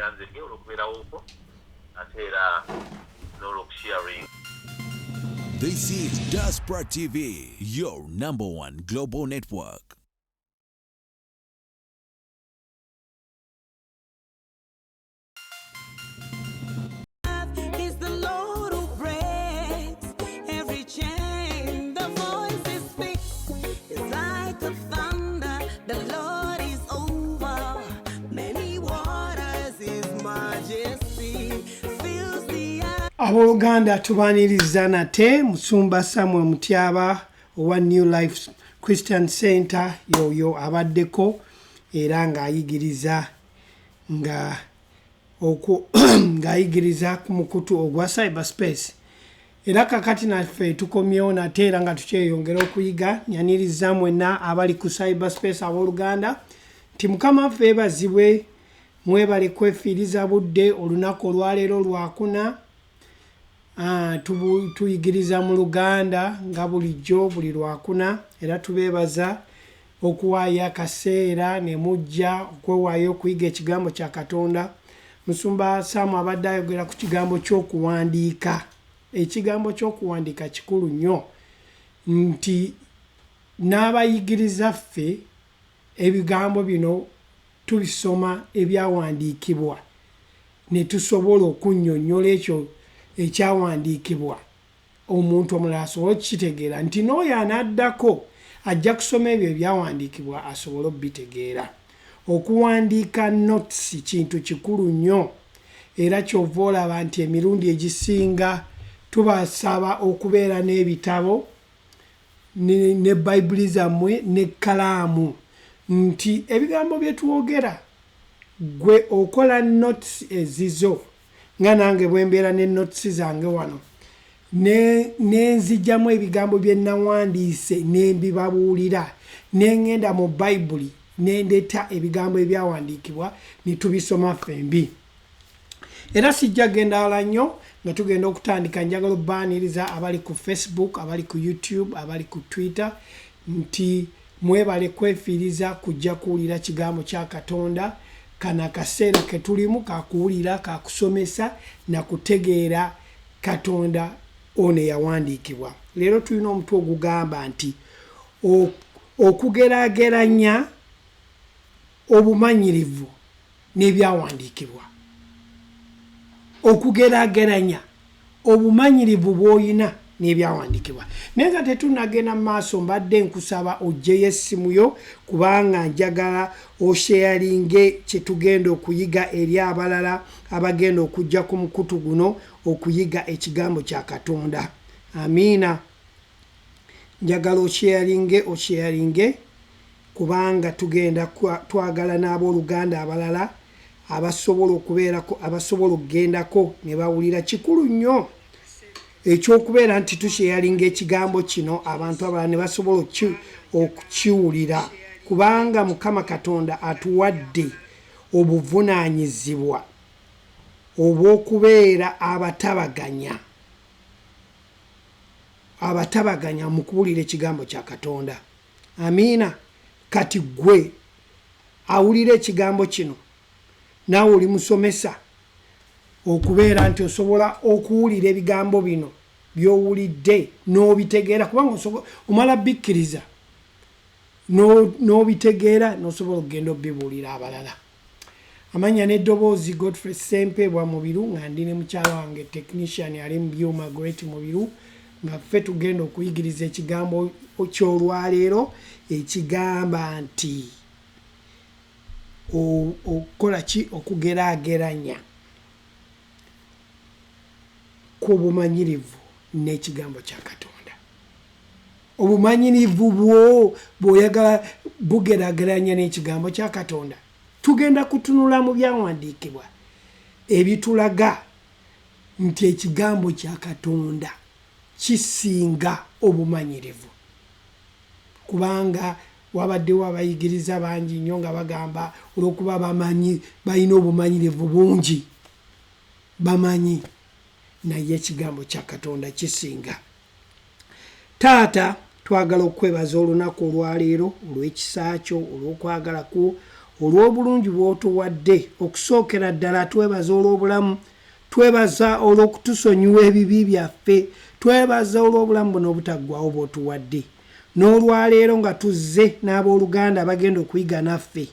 yanze nnyo olw'okubeerawo okwo ate era n'olw'okusharing. This is Diaspora TV, your #1 global network. Abooluganda tubaniriza nate Musumba Samuel Mutyaba owa New Life Christian Center yoyo abaddeko era ng'ayigiriza ng'ayigiriza ku mukutu ogwa cyberspace. Era kakati naffe tukomyewo nate era nga tukyeyongera okuyiga. Nyaniriza mwenna abali ku cyberspace abooluganda nti Mukama waffe yeebazibwe, mwebale kwefiiriza budde olunaku olwaleero lwakuna. Tuyigiriza mu Luganda nga bulijjo buli lwakuna era tubeebaza okuwaayo akaseera ne mujja okwewaayo okuyiga ekigambo kya Katonda. Musumba Samu abadde ayogera ku kigambo ky'okuwandiika. Ekigambo ky'okuwandiika kikulu nnyo nti n'abayigiriza ffe ebigambo bino tubisoma ebyawandiikibwa ne tusobola okunnyonnyola ekyo ekyawandiikibwa omuntu omulala asobola okukitegeera nti n'oyo anaddako ajja kusoma ebyo ebyawandiikibwa asobola okubitegeera. Okuwandiika notes kintu kikulu nnyo era kyova olaba nti emirundi egisinga tubasaba okubeera n'ebitabo ne bayibuli zammwe n'ekkalaamu nti ebigambo bye twogera gwe okola notes ezizo nga nange bwe mbeera ne notes zange wano nenzijjamu ebigambo bye nawandiise ne mbibabuulira ne ngenda mu bayibuli ne ndeeta ebigambo ebyawandiikibwa ne tubisoma ffembi. Era sijja genda wala nnyo nga tugenda okutandika. Njagala obbaaniriza abali ku Facebook, abali ku YouTube, abali ku Twitter nti mwebale kwefiiriza kujja kuwulira kigambo kya Katonda. Kana kaseera ke tulimu kakuwulira kakusomesa na kutegeera Katonda ono yawandiikibwa. Leero tulina omutwe ogugamba nti okugeraageranya obumanyirivu n'ebyawandiikibwa. Okugeraageranya obumanyirivu bw'olina n'ebyawandiikibwa. Naye nga tetunagenda mu maaso mbadde nkusaba oggyeyo essimu yo kubanga njagala osharinge kye tugenda okuyiga eri abalala abagenda okujja ku mukutu guno okuyiga ekigambo kya Katonda. Amiina. Njagala osharinge kubanga tugenda twagala n'abooluganda abalala abasobola okubeerako abasobola okugendako ne bawulira. Kikulu nnyo ekyokubeera nti tusharinga ekigambo kino abantu abalala ne basobola okukiwulira kubanga Mukama Katonda atuwadde obuvunaanyizibwa obw'okubeera abatabaganya mu kuwulira ekigambo kya Katonda. Amiina. Kati gwe awulira ekigambo kino naawe oli musomesa okubeera nti osobola okuwulira ebigambo bino by'owulidde n'obitegeera kubanga omala bikkiriza n'obitegeera n'osobola okugenda obibuulira abalala. Amanya n'eddoboozi Godfrey Sempebwa Mubiru nga ndi ne mukyala wange technician ali mu byuma Great Mubiru nga ffe tugenda okuyigiriza ekigambo ky'olwaleero ekigamba nti okukola ki? Okugeraageranya ku bumanyirivu n'ekigambo kya Katonda. Obumanyirivu bw'oyagala bugeraageranya n'ekigambo kya Katonda. Tugenda kutunula mu byawandiikibwa ebitulaga nti ekigambo kya Katonda kisinga obumanyirivu kubanga wabaddewo abayigiriza bangi nnyo nga bagamba olw'okuba bamanyi balina obumanyirivu bungi bamanyi naye ekigambo kya Katonda kisinga. Taata twagala okwebaza olunaku olwaleero olw'ekisa kyo olw'okwagala kwo olw'obulungi bw'otuwadde. Okusookera ddala twebaza olw'obulamu, twebaza olw'okutusonyiwa ebibi byaffe, twebaza olw'obulamu buno obutaggwawo bw'otuwadde. N'olwaleero nga tuzze n'abooluganda bagenda okuyiga naffe,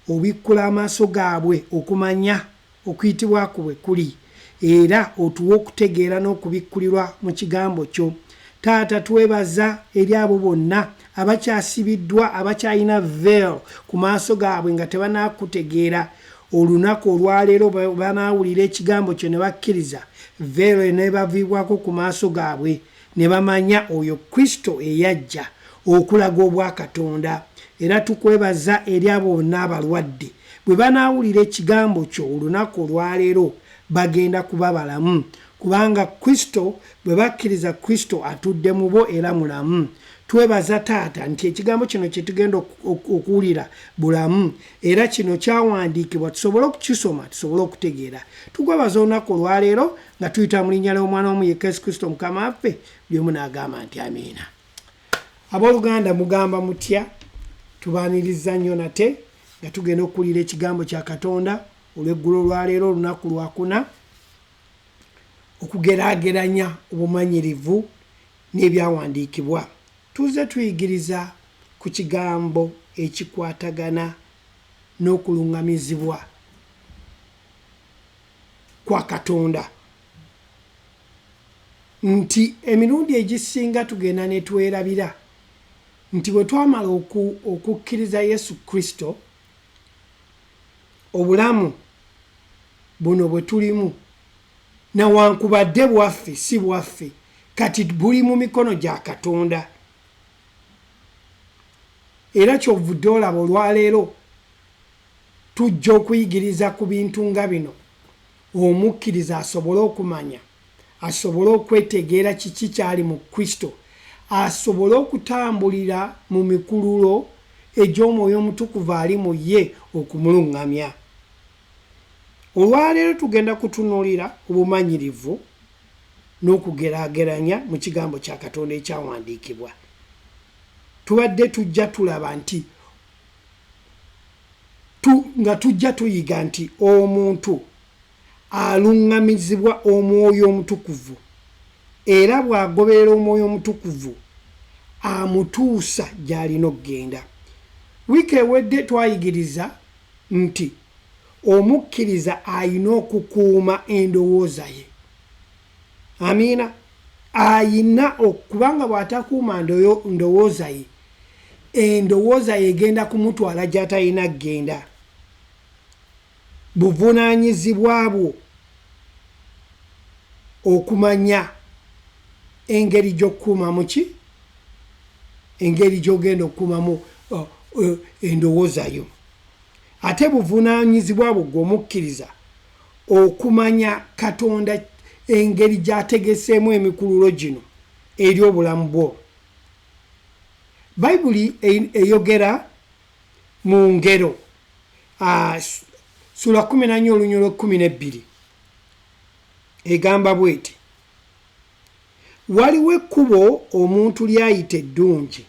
obikkula amaaso gaabwe okumanya okuyitibwa ku bwe kuli, era otuwa okutegeera n'okubikkulirwa mu kigambo kyo. Taata, twebaza eri abo bonna abakyasibiddwa, abakyalina veil ku maaso gaabwe nga tebanaakutegeera. Olunaku olwaleero banaawulira ekigambo kyo ne bakkiriza, veil ne baviibwako ku maaso gaabwe ne bamanya oyo Kristo eyajja okulaga obwakatonda. Era tukwebaza eri abo bonna abalwadde, bwe banaawulira ekigambo kyo olunaku olwaleero bagenda kuba balamu, kubanga Kristo bwe bakkiriza Kristo atudde mu bo era mulamu. Twebaza Taata nti ekigambo kino kye tugenda okuwulira bulamu, era kino kyawandiikibwa tusobole okukisoma, tusobole okutegeera. Tukwebaza olunaku olwaleero nga tuyita mu linnya ly'omwana w'omu Yesu Kristo Mukama waffe, buli omu n'agamba nti amiina. Abooluganda mugamba mutya? Tubaaniriza nnyo nate nga tugenda okuwulira ekigambo kya Katonda olw'eggulo olwaleero olunaku lwakuna, okugeraageranya obumanyirivu n'ebyawandiikibwa. Tuzze tuyigiriza ku kigambo ekikwatagana n'okuluŋŋamizibwa kwa Katonda, nti emirundi egisinga tugenda ne twerabira nti bwe twamala okukkiriza Yesu Kristo, obulamu buno bwe tulimu newankubadde bwaffe si bwaffe, kati buli mu mikono gya Katonda. Era kyovudde olaba olwaleero tujja okuyigiriza ku bintu nga bino, omukkiriza asobole okumanya, asobole okwetegeera kiki kyali mu Kristo, asobole okutambulira mu mikululo egy'Omwoyo Omutukuvu ali mu ye okumuluŋŋamya. Olwaleero tugenda kutunuulira obumanyirivu n'okugeraageranya mu kigambo kya Katonda ekyawandiikibwa. Tubadde tujja tulaba nti nga tujja tuyiga nti omuntu aluŋŋamizibwa Omwoyo Omutukuvu, era bw'agoberera Omwoyo Omutukuvu amutuusa gy'alina okugenda. Wiiki ewedde twayigiriza nti omukkiriza alina okukuuma endowooza ye. Amiina. Ayina okubanga bw'atakuuma ndowooza ye, endowooza ye egenda kumutwala gy'atalina kgenda. Buvunaanyizibwa bwo okumanya engeri gy'okukuumamu ki, engeri gy'ogenda okukuumamu endowooza yo. Ate buvunaanyizibwa bwo gw'omukkiriza okumanya Katonda engeri gy'ategeseemu emikululo gino eri obulamu bwo. Bayibuli eyogera mu Ngero sura 14 olunyolo 12 egamba bweti, waliwo ekkubo omuntu lyayita eddungi,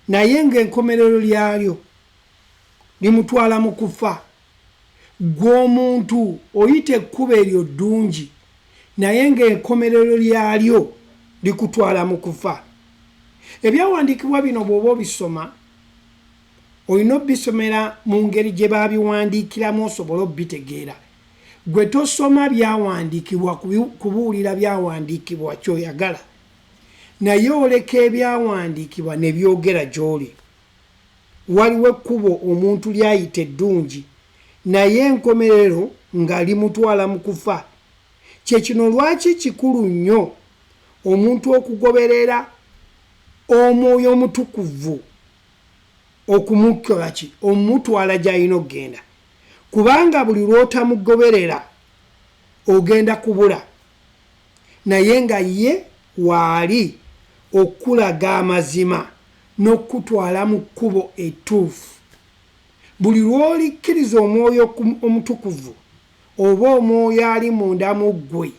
naye ng'enkomerero lyalyo limutwala mu kufa. Gw'omuntu oyita ekkubo eryo ddungi, naye ng'enkomerero lyalyo likutwala mu kufa. Ebyawandiikibwa bino bw'oba obisoma, olina obisomera mu ngeri gye baabiwandiikiramu osobole obitegeera. Gwe tosoma byawandiikibwa kubuulira byawandiikibwa ky'oyagala, naye oleka ebyawandiikibwa ne byogera gy'oli. Waliwo ekkubo omuntu lyayita eddungi, naye enkomerero nga limutwala mu kufa. Kyekino lwaki kikulu nnyo omuntu okugoberera Omwoyo Omutukuvu okumukola ki, omutwala gy'alina okugenda. Kubanga buli lw'otamugoberera ogenda kubula, naye nga ye waali okulaga amazima n'okutwala mu kkubo ettuufu. Buli lw'olikkiriza Omwoyo Omutukuvu oba Omwoyo ali munda mu ggwe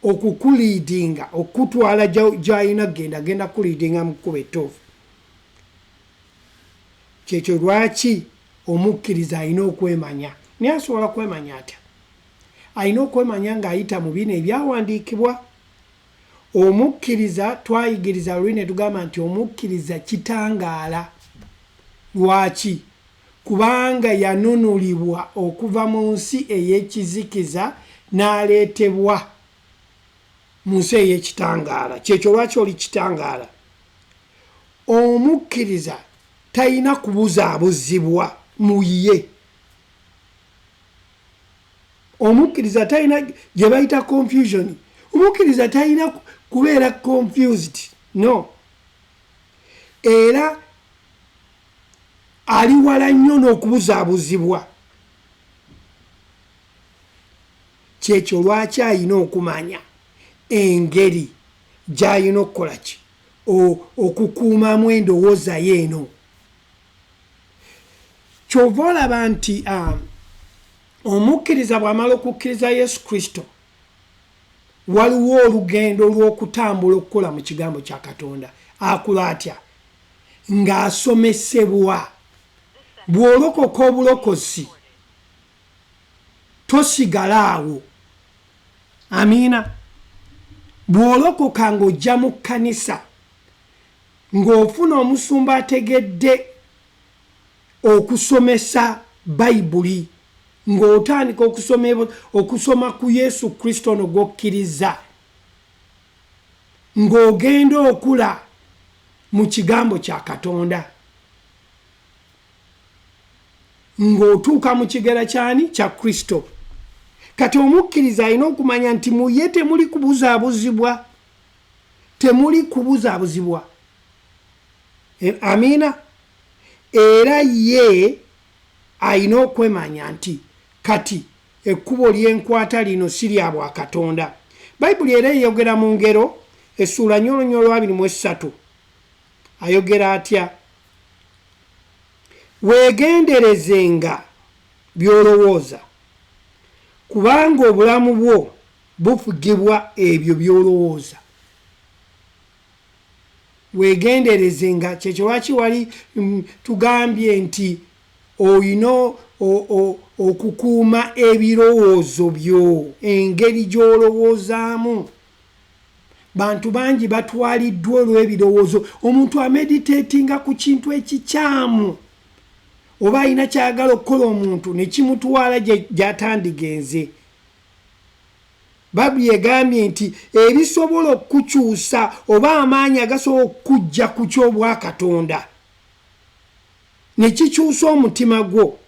okukuliidinga, okutwala gy'alina kugenda, kuliidinga mu kkubo ettuufu. Kyekyo lwaki omukkiriza alina okwemanya naye asobola kwemanya atya alina okwemanya ng'ayita mu bino ebyawandiikibwa omukkiriza twayigiriza luli ne tugamba nti omukkiriza kitangaala lwaki kubanga yanunulibwa okuva mu nsi ey'ekizikiza n'aleetebwa mu nsi ey'ekitangaala kyekyo lwaki oli kitangaala omukkiriza talina kubuzaabuzibwa mu ye omukkiriza talina gye bayita confusion omukkiriza talina kubeera confused no era ali wala nnyo n'okubuzaabuzibwa kyekyo lwaki alina okumanya engeri gy'alina okukola ki okukuumamu endowooza yeeno kyova olaba nti omukkiriza bw'amala okukkiriza yesu kristo waliwo olugendo lw'okutambula okukola mu kigambo kya katonda akula atya ng'asomesebwa bw'olokoka obulokozi tosigala awo amiina bw'olokoka ng'ojja mu kkanisa ng'ofuna omusumba ategedde okusomesa bayibuli ng'otandika okusoma ku yesu kristo ono gw'okkiriza ng'ogenda okula mu kigambo kya katonda ng'otuuka mu kigera kyani kya kristo kati omukkiriza alina okumanya nti mu ye temuli kubuzaabuzibwa amiina era ye alina okwemanya nti kati ekkubo lyenkwata lino si lya bwa katonda bayibuli era eyogera mu ngero essuula nyolonyolo 23 ayogera atya weegenderezenga by'olowooza kubanga obulamu bwo bufugibwa ebyo by'olowooza weegenderezenga kyekyo lwaki wali tugambye nti oyina okukuuma ebirowoozo byo engeri gy'olowoozaamu bantu bangi batwaliddwa olw'ebirowoozo omuntu ameditatinga ku kintu ekikyamu oba alina kyagala okukola omuntu ne kimutwala gy'atandigenze babuli egambye nti ebisobola okukyusa oba amaanyi agasobola okujja ku ky'obwakatonda ne kikyusa omutima gwo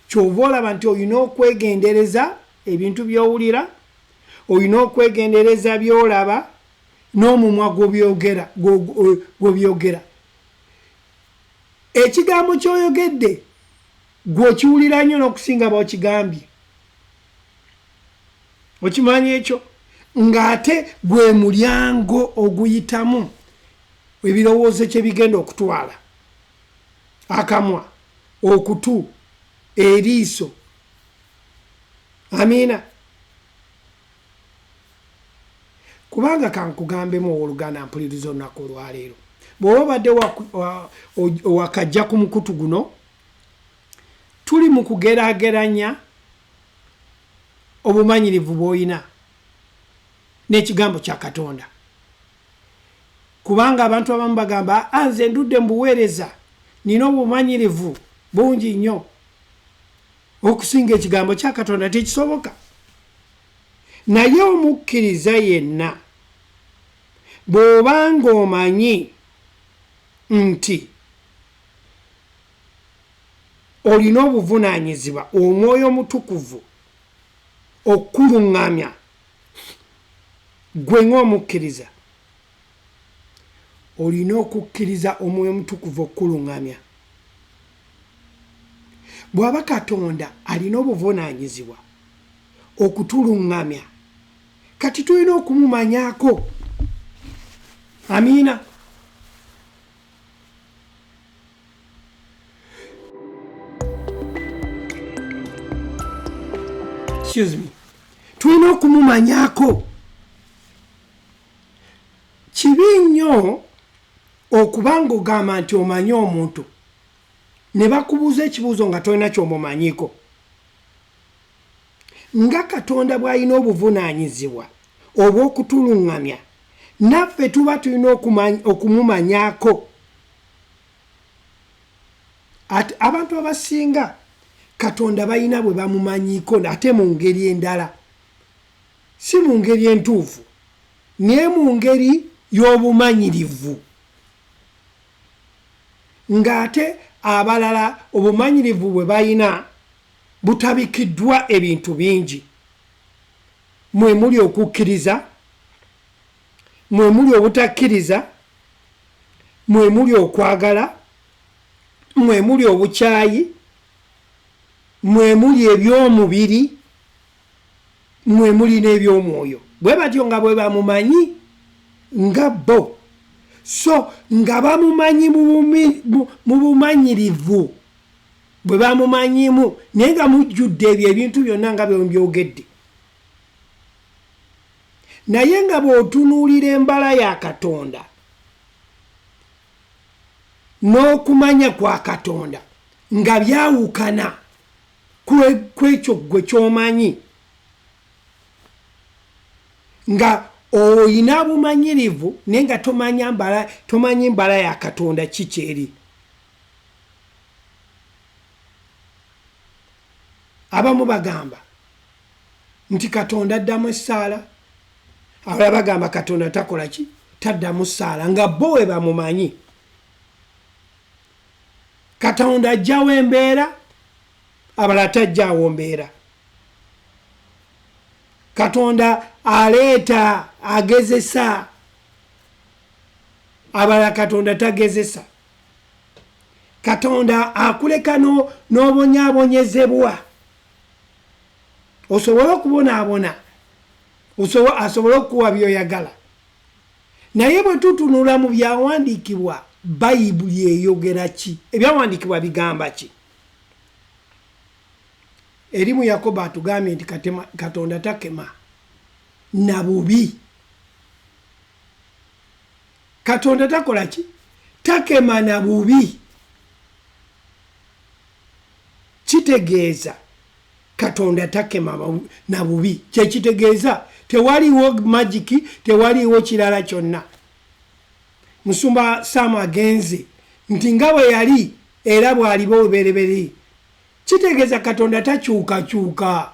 kyova olaba nti olina okwegendereza ebintu by'owulira olina okwegendereza by'olaba n'omumwa gw'obyogera ekigambo ky'oyogedde gw'okiwulira nnyo n'okusinga b'okigambye okimanyi ekyo ng'ate gwe mulyango oguyitamu ebirowoozo kye bigenda okutwala akamwa okutu eriiso amiina kubanga kankugambemu owooluganda mpuliriza olunaku olwaleero bw'oba obadde wakajja ku mukutu guno tuli mu kugeraageranya obumanyirivu bw'olina n'ekigambo kya katonda kubanga abantu abamu bagamba nze ndudde mu buweereza nina obumanyirivu bungi nnyo okusinga ekigambo kya katonda tekisoboka naye omukkiriza yenna bw'obanga omanyi nti olina obuvunaanyizibwa omwoyo omutukuvu okuluŋŋamya gwe ng'omukkiriza olina okukkiriza omwoyo omutukuvu okuluŋŋamya bw'aba katonda alina obuvunaanyizibwa okutuluŋŋamya kati tulina okumumanyako amiina tulina okumumanyako kibi nnyo okuba ng'ogamba nti omanyi omuntu ne bakubuuza ekibuuzo nga tolina ky'omumanyiko nga Katonda bw'alina obuvunaanyizibwa obw'okutuluŋŋamya naffe tuba tulina okumumanyako. Abantu abasinga Katonda balina bwe bamumanyiko ate mu ngeri endala, si mu ngeri entuufu naye mu ngeri y'obumanyirivu, ng'ate abalala obumanyirivu bwe balina butabikiddwa ebintu bingi. Mwe muli okukkiriza, mwe muli obutakkiriza, mwe muli okwagala, mwe muli obukyayi, mwe muli eby'omubiri, mwe muli n'eby'omwoyo. Bwe batyo nga bwe bamumanyi nga bo. So nga bamumanyi mu bumanyirivu bwe bamumanyimu naye nga mujjudde ebyo ebintu byonna nga byombyogedde. Naye nga bw'otunuulira embala ya Katonda n'okumanya kwa Katonda nga byawukana kwekyo gwe ky'omanyi, nga oyina bumanyirivu naye nga tomanyi mbala ya Katonda kikyeri. Abamu bagamba nti Katonda addamu essaala, abalala bagamba Katonda takola ki, taddamu ssaala, nga bo we bamumanyi. Katonda ajjawo embeera, abalala tajjaawo mbeera. Katonda aleeta agezesa, abalala Katonda tagezesa. Katonda akuleka n'obonyaabonyezebwa osobola okubonaabona, asobola okukuwa by'oyagala. Naye bwe tutunula mu byawandiikibwa, Bayibuli eyogera ki? Ebyawandiikibwa bigamba ki? Eri mu Yakobo atugambye nti Katonda takema na bubi. Katonda takola ki? Takema na bubi. Kitegeeza Katonda takema na bubi. Kyekitegeeza tewaliwo magiki, tewaliwo kirala kyonna. Musumba Sam agenze nti nga bwe yali era bw'aliba obubereberye. Kitegeeza Katonda takyukakyuka,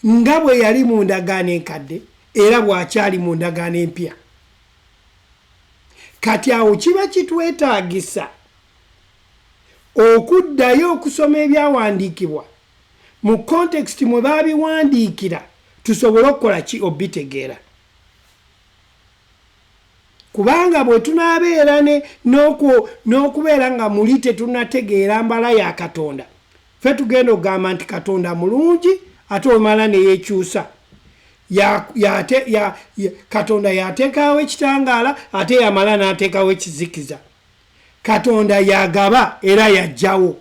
nga bwe yali mu ndagaano enkadde era bw'akyali mu ndagaano empya. Kati awo kiba kitwetaagisa okuddayo okusoma ebyawandiikibwa mu context mwe baabiwandiikira tusobole okukola ki? Obitegeera. Kubanga bwe tunaabeera n'okubeera nga muli tetunategeera mbala ya Katonda, ffe tugenda okugamba nti Katonda mulungi ate omala ne yeekyusa. Katonda yateekawo ekitangaala ate yamala n'ateekawo ekizikiza. Katonda yagaba era yajjawo.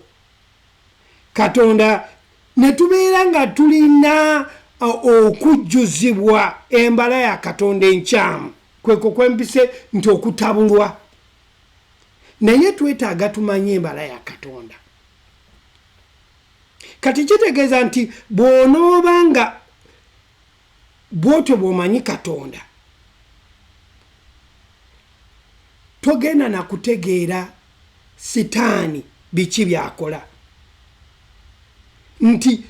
Katonda ne tubeera nga tulina okujjuzibwa embala ya Katonda enkyamu, kweko kwempise nti okutabulwa. Naye twetaaga tumanye embala ya Katonda. Kati kitegeeza nti bw'onooba nga bw'otyo bw'omanyi Katonda, togenda na kutegeera Sitaani biki byakola. Nti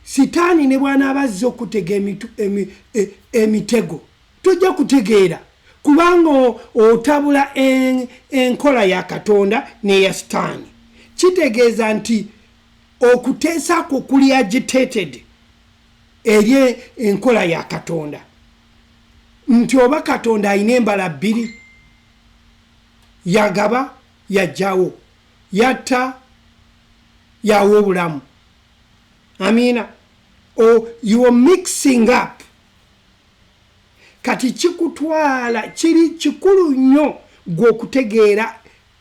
Sitaani ne bw'anaaba azze okutega emitego tojja kutegeera, kubanga otabula enkola ya Katonda n'eya Sitaani. Kitegeeza nti okuteesaako kuli agitated eri enkola ya Katonda, nti oba Katonda alina embala bbiri, yagaba yajjawo, yatta yawa obulamu. Amiina. You are mixing up. Kati kikutwala kiri kikulu nnyo gwe okutegeera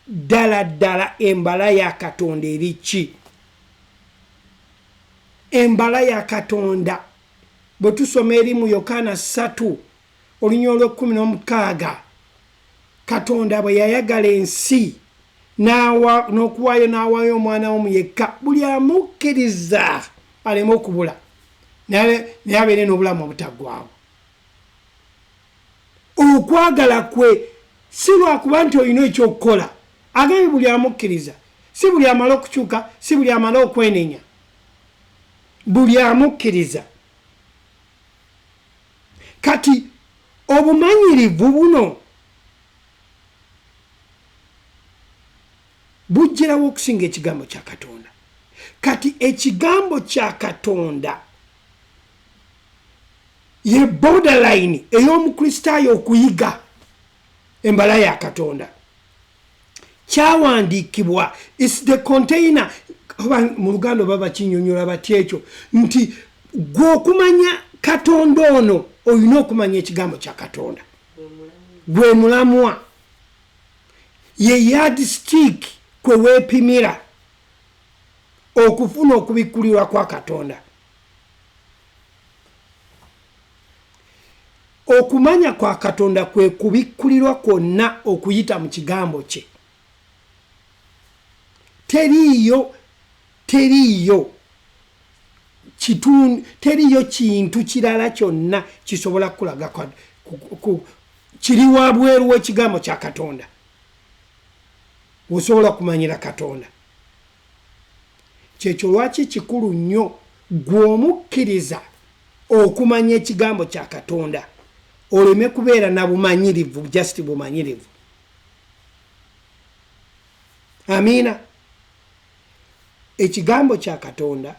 ddala embala ya Katonda eri ki. Embala ya Katonda bwe tusoma eri mu Yokaana 3 olunya olw'16, Katonda bwe yayagala ensi n'okuwaayo n'awaayo omwana wo yekka buli amukkiriza aleme okubula naye abeere n'obulamu obutaggwaawo. Okwagala kwe si lwakuba nti olina ekyokukola, agambye buli amukkiriza, si buli amala okukyuka, si buli amala okwenenya, buli amukkiriza. Kati obumanyirivu buno bujjirawo okusinga ekigambo kya Katonda. Kati ekigambo kya Katonda ye borderline ey'omukristaayo okuyiga embala ya Katonda. Kyawandiikibwa is the container. Mu Luganda baba kinyonyola batya ekyo nti gwe okumanya Katonda ono olina okumanya ekigambo kya Katonda. Gwe mulamwa ye yardstick kwe weepimira okufuna okubikkulirwa kwa Katonda. Okumanya kwa Katonda kwe kubikkulirwa kwonna okuyita mu kigambo kye. Teriyo kintu kirala kyonna kisobola kulaga kiri wabweru w'ekigambo kya Katonda osobola kumanyira Katonda. Kyekyo lwaki kikulu nnyo gwe omukkiriza okumanya ekigambo kya Katonda oleme kubeera na bumanyirivu, just bumanyirivu. Amiina. Ekigambo kya Katonda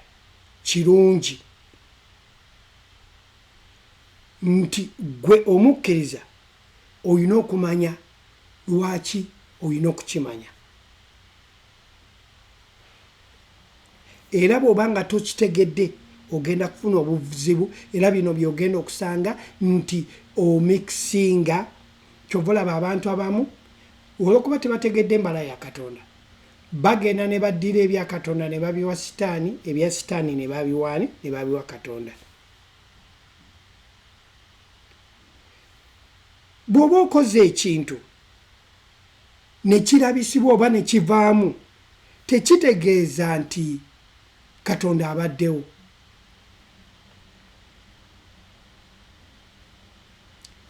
kirungi nti gwe omukkiriza olina okumanya lwaki olina okukimanya. Era bw'oba nga tokitegedde ogenda kufuna obuzibu, era bino byogenda okusanga nti omikisinga. Kyova olaba abantu abamu olw'okuba tebategedde embala ya Katonda bagenda ne baddira ebya Katonda ne babiwa Sitaani, ebya Sitaani ne babiwaani ne babiwa Katonda. Bw'oba okoze ekintu ne kirabisibwa oba ne kivaamu, tekitegeeza nti Katonda abaddewo.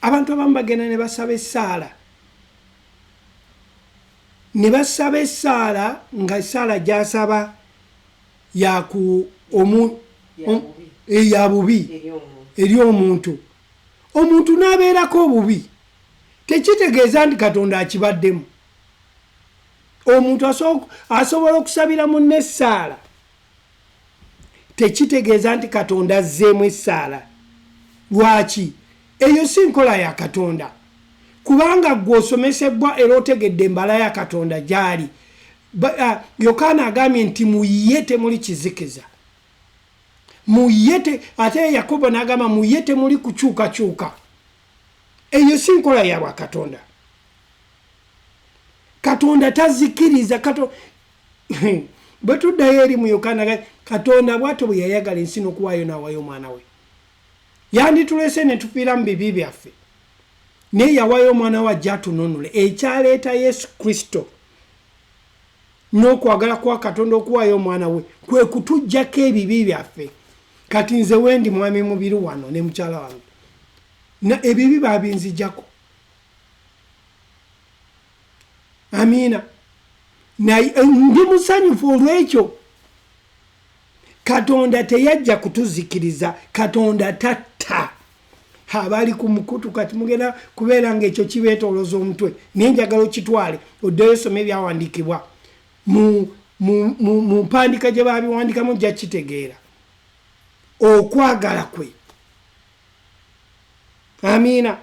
Abantu abamu bagenda ne basaba essaala, ne basaba essaala nga essaala gyasaba ya bubi eri omuntu, omuntu n'abeerako obubi, tekitegeeza nti Katonda akibaddemu. Omuntu asobola okusabira munne essaala, tekitegeeza nti Katonda azzeemu essaala. Lwaki? Eyo si nkola ya Katonda. Kubanga gwe osomesebwa era otegedde embala ya Katonda gyali. Yokaana agambye nti muyiye temuli kizikiza. Muyiye ate Yakobo n'agamba muyiye temuli kukyukakyuka. Eyo si nkola ya bwa Katonda. Katonda tazikiriza. Bwe tuddayo eri mu Yokaana, Katonda bw'atyo bwe yayagala ensi n'okuwaayo n'awaayo omwana we. Yanditulese ne tufiira mu bibi byaffe, naye yawaayo omwana we ajja atununule. Ekyaleeta Yesu Kristo n'okwagala kwa Katonda okuwaayo omwana we kwe kutuggyako ebibi byaffe. Kati nze wendi mwami mubiri wano ne mukyala wange, na ebibi babinzijjako. Amiina. Ndi musanyufu olw'ekyo. Katonda teyajja kutuzikiriza, Katonda tatta. Abali ku mukutu kati mugenda kubeera ng'ekyo kibeetooloza omutwe. Naye njagala okitwale oddeyo osome Ebyawandiikibwa. Mu mpandika gye baabiwandikamu ojja kitegeera okwagala kwe. Amiina.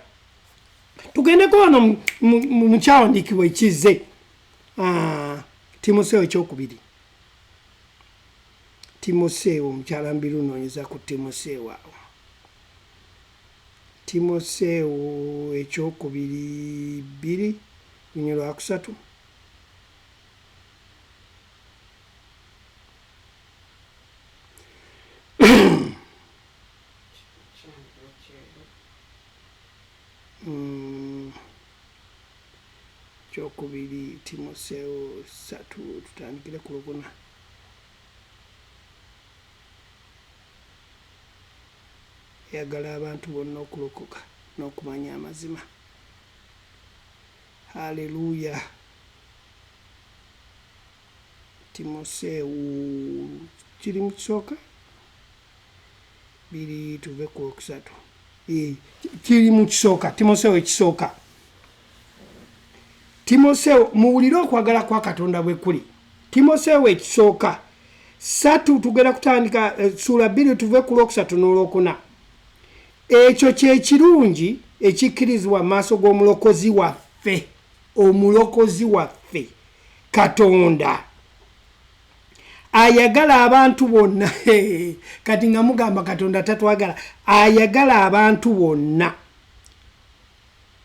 Tugendeko wano mu Kyawandiikibwa ekizze. Timoseewo ekyokubiri. Timoseewo omukyala mbirunoonyeza ku Timoseewo awo. Timoseewo ekyokubiri 2:3. kyokubiri Timoseewo 3 tutandikire ku lukuna. Yagala abantu bonna okulokoka n'okumanya amazima. Haleluya. Timoseewo kiri mu kisooka biri tuve ku okusatu. Kiri mu kisooka Timoseewo ekisooka. Timoseewo muwulire okwagala kwa Katonda bwe kuli. Timoseewo ekisooka 3 tugenda kutandika sura 2 tuve ku lwokusatu n'olwokuna. Ekyo kye kirungi ekikkirizibwa maaso g'omulokozi waffe. Omulokozi waffe Katonda ayagala abantu bonna. Kati nga mugamba Katonda tatwagala. Ayagala abantu bonna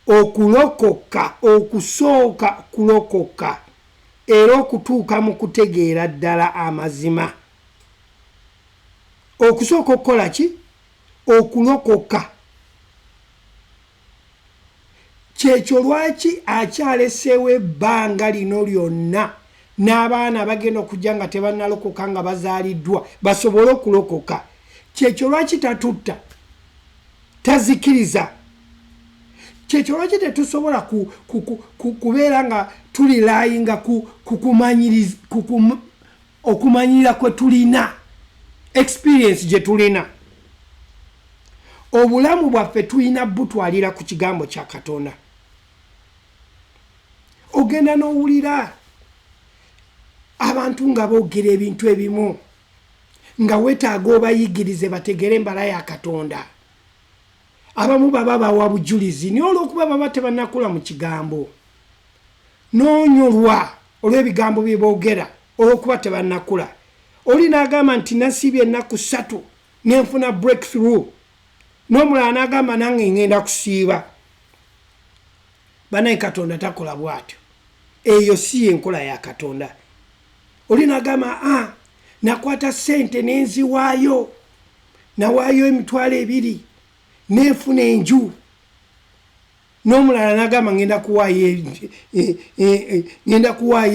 okulokoka, okusooka kulokoka era okutuuka mu kutegeera ddala amazima. Okusooka okukola ki? Okulokoka. Kyekyo lwaki akyaleseewo ebbanga lino lyonna n'abaana bagenda okujja nga tebannalokoka nga bazaaliddwa basobole okulokoka. Kyekyo lwaki tatutta, tazikiriza. Kyekyo lwaki tetusobola kubeera nga tulilayinga okumanyirira kwe tulina, experience gye tulina. Obulamu bwaffe tulina butwalira ku kigambo kya Katonda. Ogenda n'owulira abantu nga boogera ebintu ebimu nga weetaaga obayigirize bategere embala ya Katonda. Abamu baba bawa bujulizi naye olw'okuba baba tebannakula mu kigambo. Noonyolwa olw'ebigambo bye boogera olw'okuba tebannakula. Oli n'agamba nti nasiibye ennaku 3 nenfuna breakthrough. N'omulala n'agamba nange ngenda kusiiba. Banaye Katonda takola bw'atyo. Eyo si enkola ya Katonda. Oli n'agamba nakwata ssente n'enziwaayo. Nawaayo emitwalo 2 neefuna enju. N'omulala n'agamba ngenda kuwaayo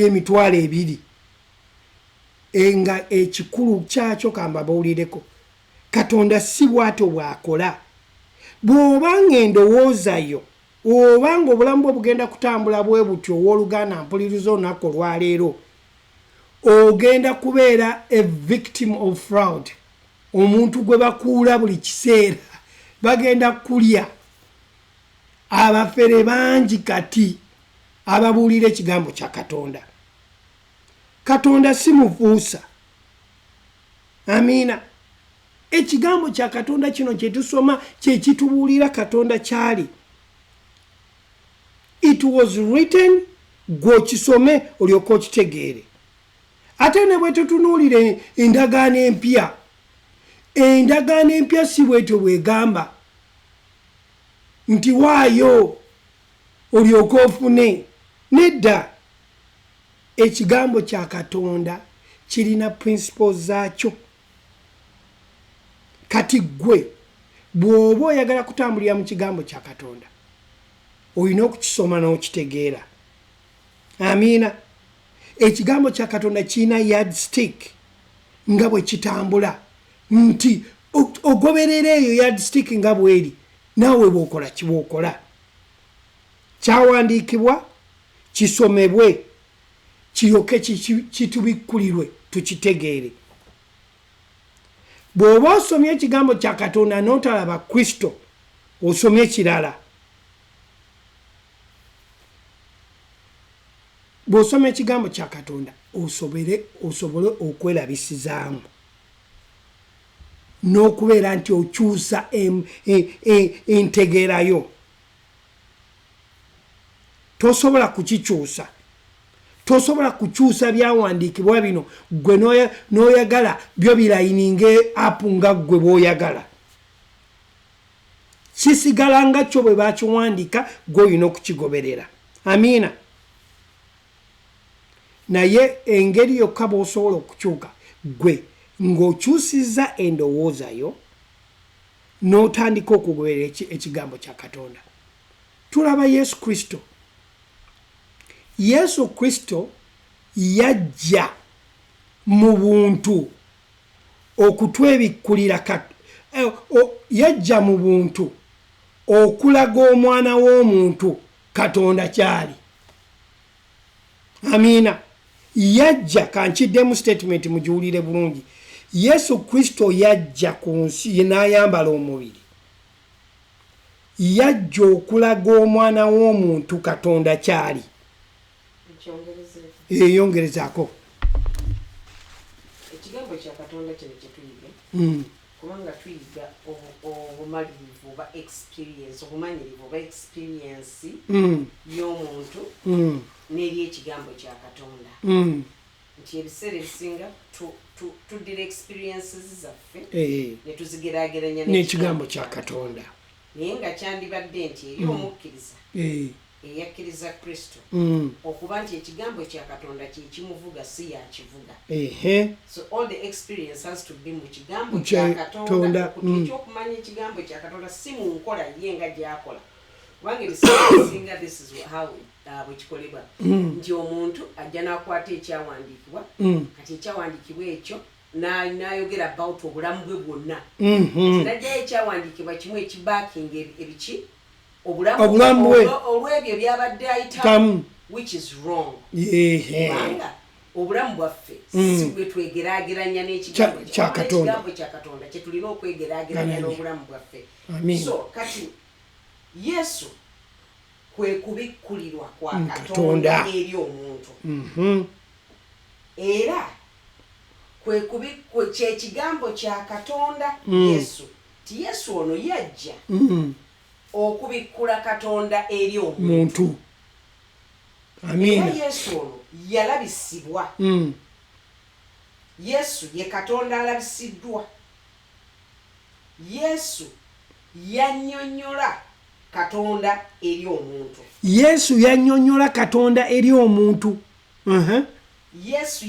emitwalo 2. Nga ekikulu kyakyo kamba bawulireko. Katonda si bw'atyo bw'akola. Bw'obanga endowooza yo obanga obulamu bwo bugenda kutambula bwe butyo owooluganda mpuliriza olunaku olwaleero, ogenda kubeera a victim of fraud. Omuntu gwe bakuula buli kiseera bagenda kulya. Abafere bangi kati ababuulira ekigambo kya Katonda. Katonda si mufuusa. Amiina. Ekigambo kya Katonda kino kye tusoma kye kitubuulira Katonda kyali. It was written, gw'okisome olyoka okitegeere. Ate ne bwe tutunuulira endagaano empya, endagaano empya si bwetyo bwegamba nti waayo olyoka ofune. Nedda, ekigambo kya Katonda kirina principles zaakyo. Kati gwe bw'oba oyagala kutambulira mu kigambo kya Katonda olina okukisoma n'okitegeera. Amiina. Ekigambo kya Katonda kirina yardstick nga bwe kitambula nti ogoberera eyo yardstick nga bweri naawe bw'okola kibwokola. Kyawandiikibwa kisomebwe kiryoke kitubikkulirwe tukitegeere. Bw'oba osomye ekigambo kya Katonda n'otalaba Kristo osomye kirala. Bw'osoma ekigambo kya Katonda osobole okwerabisizaamu n'okubeera nti okyusa entegeerayo. Tosobola kukikyusa. Tosobola kukyusa byawandiikibwa bino gwe n'oyagala byo birayininge apu nga gwe bw'oyagala. Kisigala nga kyo bwe bakiwandiika gwe olina okukigoberera. Amiina. Naye engeri yokka bw'osobola okukyuka gwe ng'okyusizza endowooza yo n'otandika okugoberera ekigambo kya Katonda. Tulaba Yesu Kristo Yesu Kristo yajja mu buntu okutwebikulira yajja mu buntu okulaga omwana w'omuntu Katonda kyali. Amina. Yajja kankiddemu statement mugiwulire bulungi. Yesu Kristo yajja ku nsi n'ayambala omubiri. Yajja okulaga omwana w'omuntu Katonda kyali. Yongerezaako. Ekigambo kya Katonda kino kye tuyiga. Kubanga tuyiga obumanyirivu oba experience, obumanyirivu oba experience y'omuntu n'eri ekigambo kya Katonda. Nti ebiseera ebisinga tuddira experiences zaffe ne tuzigeraageranya n'ekigambo kya Katonda. Naye nga kyandibadde nti eri omukkiriza eyakkiriza Kristo okuba nti ekigambo kya Katonda kye kimuvuga si yakivuga. So all the experience has to be mu kigambo kya Katonda. Ekyokumanya ekigambo kya Katonda si mu nkola ye nga gy'akola. Kubanga ebisinga this is how bwe kikolebwa. Nti omuntu ajja n'akwata ekyawandiikibwa kati ekyawandiikibwa ekyo n'ayogera about obulamu bwe bwonna. Najjayo ekyawandiikibwa kimu ekibaakinga ebiki obulamu bwe olw'ebyo byabadde ayitamu, which is wrong. Kubanga obulamu bwaffe si bwe twegeraageranya n'ekigambo kya Katonda kye tulina okwegeraageranya n'obulamu bwaffe. So kati Yesu kwe kubikkulirwa kwa Katonda eri omuntu. Era kye kigambo kya Katonda Yesu. Ti Yesu ono yajja okubikkula Katonda eri omuntu. Amina. Yesu ono yalabisibwa. Yesu ye Katonda alabisiddwa. Yesu yannyonnyola Katonda eri omuntu. Yesu yannyonnyola Katonda eri omuntu. Yesu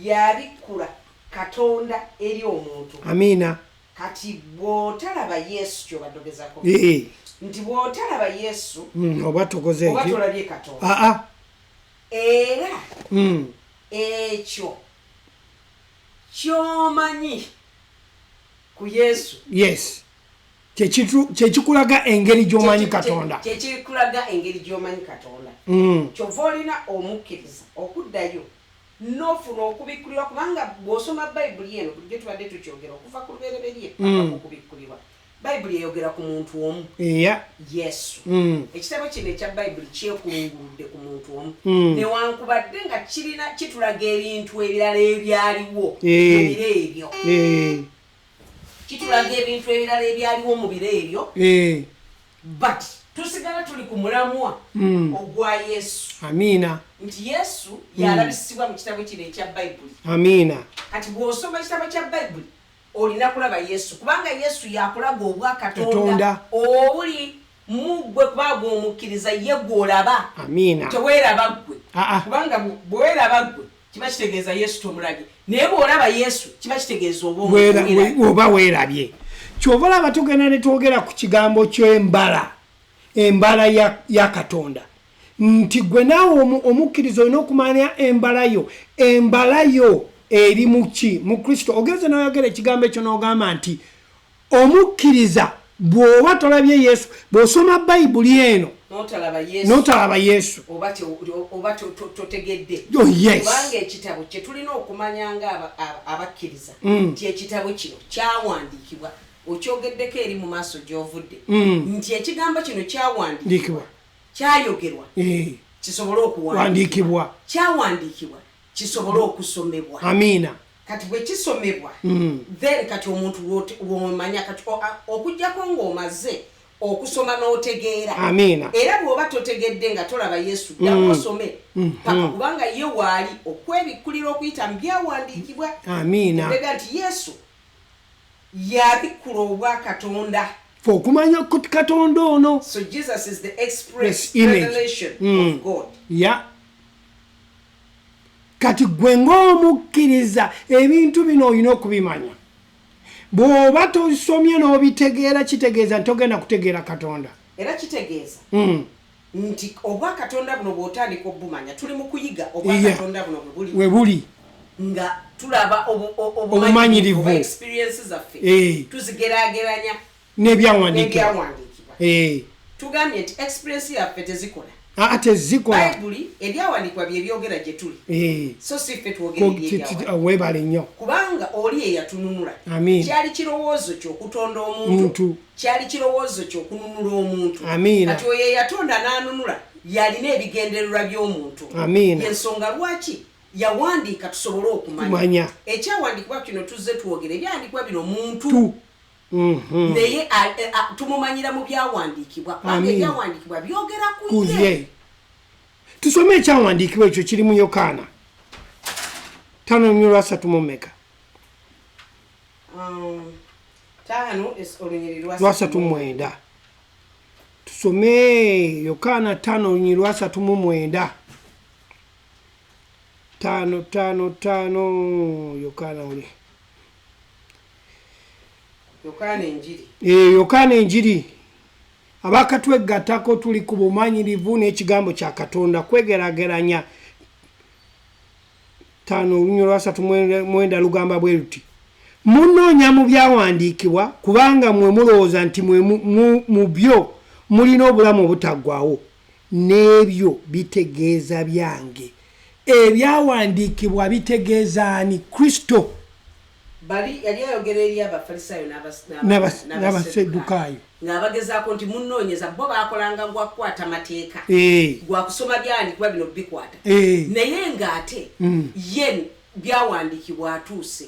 yabikkula Katonda eri omuntu. Amina. Kati bw'otalaba Yesu ky'obadogezako. Nti bw'otalaba Yesu oba tokoze oba tolabye Katonda. Era ekyo ky'omanyi ku Yesu. Yes. Kyekikulaga engeri gy'omanyi Katonda. Kyekikulaga engeri gy'omanyi Katonda. Kyova olina omukkiriza okuddayo n'ofuna okubikkulirwa, kubanga bw'osoma Bayibuli eno bulijjo tubadde tukyogera okuva ku lubereberye paka okubikkulirwa. Bayibuli eyogera ku muntu omu. Yesu. Ekitabo kino ekya Bayibuli kyekulunguludde ku muntu omu. Newankubadde nga kitulaga ebintu ebirala ebyaliwo mu biro ebyo. Kitulaga ebintu ebirala ebyaliwo mu biro ebyo. But tusigala tuli ku mulamwa ogwa Yesu. Amina. Nti Yesu yalabisibwa mu kitabo kino ekya Bayibuli. Amina. Kati bw'osoma ekitabo kya Bayibuli olina kulaba Yesu, kubanga Yesu yakulaga obwa Katonda obuli mu ggwe kuba gw'omukkiriza ye gw'olaba. Amina. Teweeraba ggwe. Kubanga bweweraba ggwe kiba kitegeeza Yesu tomulabye. Naye bw'olaba Yesu kiba kitegeeza oba weerabye. Kyova olaba tugenda ne twogera ku kigambo ky'embala. Embala ya Katonda. Nti gwe naawe omukkiriza olina okumanya embala yo eri muki mu Kristo. Ogeze n'oyogera ekigambo ekyo n'ogamba nti omukkiriza bw'oba tolabye Yesu, bw'osoma Bayibuli eno n'otalaba Yesu oba totegedde. Kubanga ekitabo kye tulina okumanya nga abakkiriza nti ekitabo kino kyawandiikibwa. Okyogeddeko eri mu maaso gy'ovudde nti ekigambo kino kyawandiikibwa, kyayogerwa kisobole okuwandiikibwa, kyawandiikibwa kisobole okusomebwa. Amina. Kati bwe kisomebwa then kati omuntu w'omanya kati okujjako ng'omaze okusoma n'otegeera. Amina. Era bw'oba totegedde nga tolaba Yesu ddamu osome paka kubanga ye waali okwebikkulira okuyita mu byawandiikibwa. Amina. Tega nti Yesu yabikkula obwa Katonda. Okumanya kuti Katonda ono. So Jesus is the express revelation of God. Yeah. Kati gwe ng'omukkiriza ebintu bino olina okubimanya. Bw'oba tosomye n'obitegeera kitegeeza nti ogenda kutegeera Katonda. Era kitegeeza nti obwa katonda buno bw'otandika obumanya tuli mu kuyiga obwa katonda buno we buli nga tulaba obumanyirivu experiences zaffe tuzigeraageranya n'ebyawandiikibwa tugambye nti experience yaffe tezikola tezikola bayibuli ebyawandiikibwa bye byogera gye tuli so si ffe twogera weebale nnyo kubanga oli eyatununula kyali kirowoozo ky'okutonda omuntu kyali kirowoozo ky'okununula omuntu kati oyo eyatonda n'anunula yalina ebigendererwa by'omuntu yensonga lwaki yawandiika tusobole okumanya ekyawandiikibwa kino tuzze twogera ebyawandiikibwa bino muntu naye tumumanyira mu byawandiikibwa kubanga ebyawandiikibwa byogera ku ye. Tusome ekyawandiikibwa ekyo kiri mu Yokaana 5:3 5:3 tusome Yokaana 5:3 5 Yokaana oli Yokaana enjiri abakatwegattako tuli ku bumanyirivu n'ekigambo kya Katonda kwegeraageranya 5:3 lugamba bwe luti munoonya mu byawandiikibwa kubanga mwe mulowooza nti mu byo mulina obulamu obutaggwaawo n'ebyo bitegeeza byange. Ebyawandiikibwa bitegeeza ani? Kristo. Bali yali ayogera eri abafalisaayo n'abasedukaayo ng'abagezaako nti munnoonyeza bo baakolanga gwakukwata mateeka gwakusoma byawandiikibwa bino bikwata naye ng'ate ye byawandiikibwa atuuse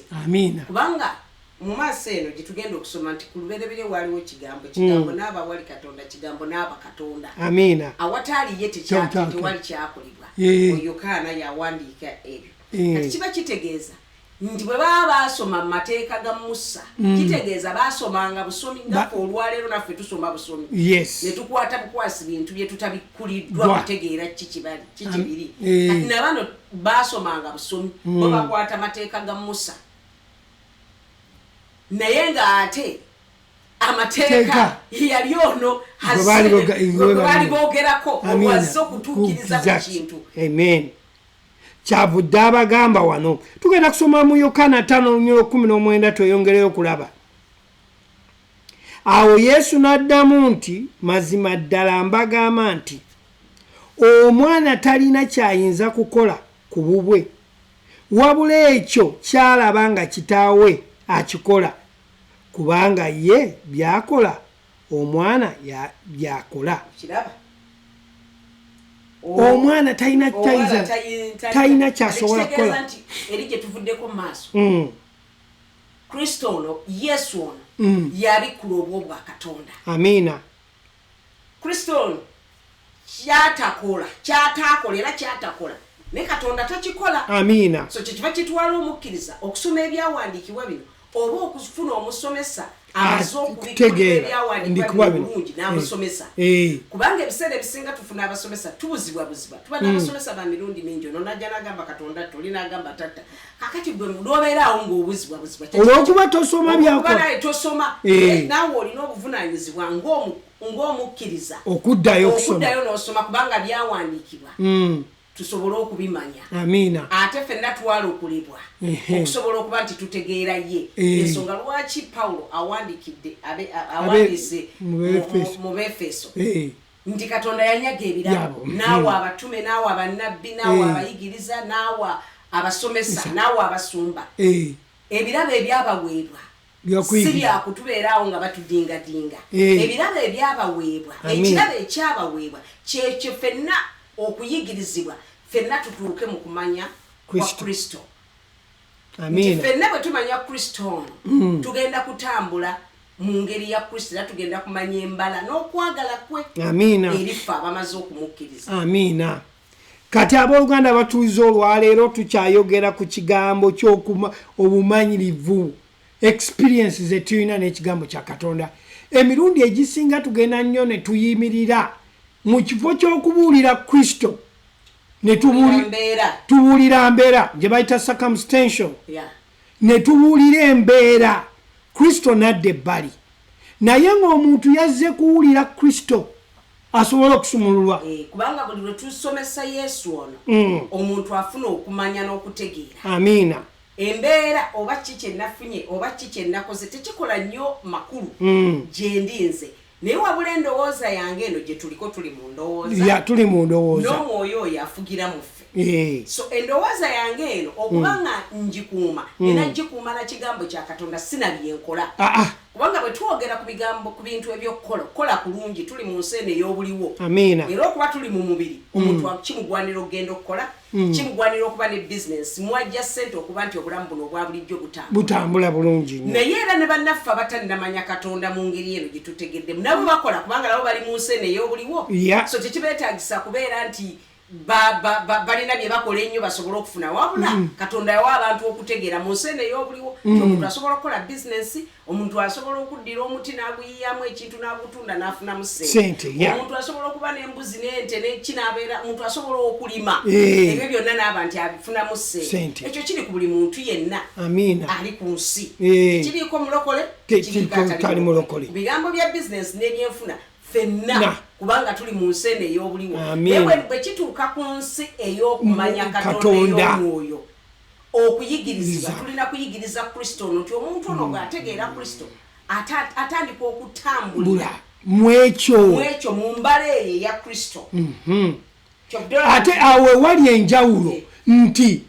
kubanga mu maaso eno gye tugenda okusoma nti ku lubereberye waaliwo kigambo n'aba wali Katonda kigambo n'aba Katonda awataali ye tewali kyakolebwa Yokaana yawandiika ebyo kati kiba kitegeeza nti bwe baba baasoma mu mateeka ga Musa kitegeeza baasomanga busomi ngaffe olwaleero naffe tusoma busomi ne tukwata bukwasi bintu bye tutabikuliddwa kutegeera kikibiri kati na bano baasomanga busomi bo bakwata mateeka ga Musa naye ng'ate amateeka yali ono bali boogerako olwazze okutuukiriza ku kintu. Amen. Kyavudde abagamba wano tugenda kusoma mu Yokaana 5:19 tweyongereyo kulaba. Awo Yesu n'addamu nti mazima ddala mbagamba nti omwana talina kyayinza kukola ku bubwe wabula ekyo kyalaba nga kitaawe akikola kubanga ye byakola omwana byakola. Omwana talina kyasobola kukola eri gye tuvuddeko mu maaso Kristo ono Yesu ono yabikula obwo bwa Katonda. Amiina. Kristo ono kyatakola era kyatakola ne Katonda takikola. Amiina. So kyekiva kitwala omukkiriza okusoma ebyawandiikibwa bino oba okufuna omusomesa amaze okubikula bulungi n'amusomesa kubanga ebiseera ebisinga tufuna abasomesa tubuzibwa tuba n'abasomesa ba mirundi mingi ono najja n'agamba Katonda toli n'agamba tatta kakati gwe n'obeeraawo ng'obuzibwa olw'okuba tosoma byakola tosoma naawe olina obuvunaanyizibwa ng'omukkiriza okuddayo n'osoma kubanga byawandiikibwa tusobole okubimanya. Amiina. Ate ffenna twala okulebwa okusobola okuba nti tutegeera ye ensonga lwaki Pawulo awandiise mu Befeso nti Katonda yanyaga ebirabo naawe abatume naawe abannabbi naawe abayigiriza naawe abasomesa naawe abasumba ebirabo ebyabaweebwa si byakutubeeraawo nga batudingadinga ebirabo ebyabaweebwa ekirabo ekyabaweebwa kyekyo ffenna okuyigirizibwa ffenna tutuuke mu kumanya kwa Kristo. Amiina. Ffenna bwe tumanya Kristo ono tugenda kutambula mu ngeri ya Kristo era tugenda kumanya embala n'okwagala kwe. Amiina. Erifa abamaze okumukkiriza. Amiina. Kati abooluganda batuuza olwaleero tukyayogera ku kigambo ky'obumanyirivu experience ze tulina n'ekigambo kya Katonda. Emirundi egisinga tugenda nnyo ne tuyimirira mu kifo ky'okubuulira Kristo ne tubuulira mbeera gye bayita circumstantial ne tubuulira embeera Kristo n'adda ebbali naye ng'omuntu yazze kuwulira Kristo asobola okusumululwa kubanga buli lwe tusomesa Yesu ono omuntu afuna okumanya n'okutegeera. Amiina. Embeera oba kiki ennafunye oba kiki ennakoze tekikola nnyo makulu gye ndinze naye wabula endowooza yange eno gye tuliko tuli mu ndowooza tuli mu ndowooza n'omwoyo oyo afugira mu ffe. So endowooza yange eno okubanga njikuuma nina njikuuma na kigambo kya Katonda sinabyenkola. Kubanga bwe twogera ku bintu ebyokkola kola kulungi tuli mu nsi eno ey'obuliwo. Amiina. Era okuba tuli mu mubiri omuntu kimugwanira okugenda okukola kimugwanira okuba ne bizinensi mwajja ssente okuba nti obulamu buno obwa bulijjo butambula bulungi nnyo. Naye era ne bannaffe abatannamanya Katonda mu ngeri eno gye tutegeddemu nabo bakola kubanga nabo bali mu nsi eno ey'obuliwo. So tekibeetaagisa kubeera nti balina bye bakola ennyo basobole okufuna wabula Katonda yawa abantu okutegeera mu nsi eno ey'obuliwo omuntu asobola okukola bizinensi omuntu asobola okuddira omuti n'aguyiyamu ekintu n'agutunda n'afunamu ssente. Omuntu asobola okuba n'embuzi n'ente n'ekinabeera omuntu asobola okulima ebyo byonna n'aba nti abifunamu ssente. Ekyo kiri ku buli muntu yenna ali ku nsi kiriiko mulokole kiri mulokole. Bigambo bya bizinensi n'ebyenfuna fenna kubanga tuli mu nsi eno ey'obuliwo. Naye bwe kituuka ku nsi ey'okumanya Katonda ey'omwoyo okuyigirizibwa tulina kuyigiriza Kristo ono nti omuntu ono bw'ategeera Kristo atandika okutambulira mu ekyo mu mbala eyo eya Kristo. Ate awo wali enjawulo nti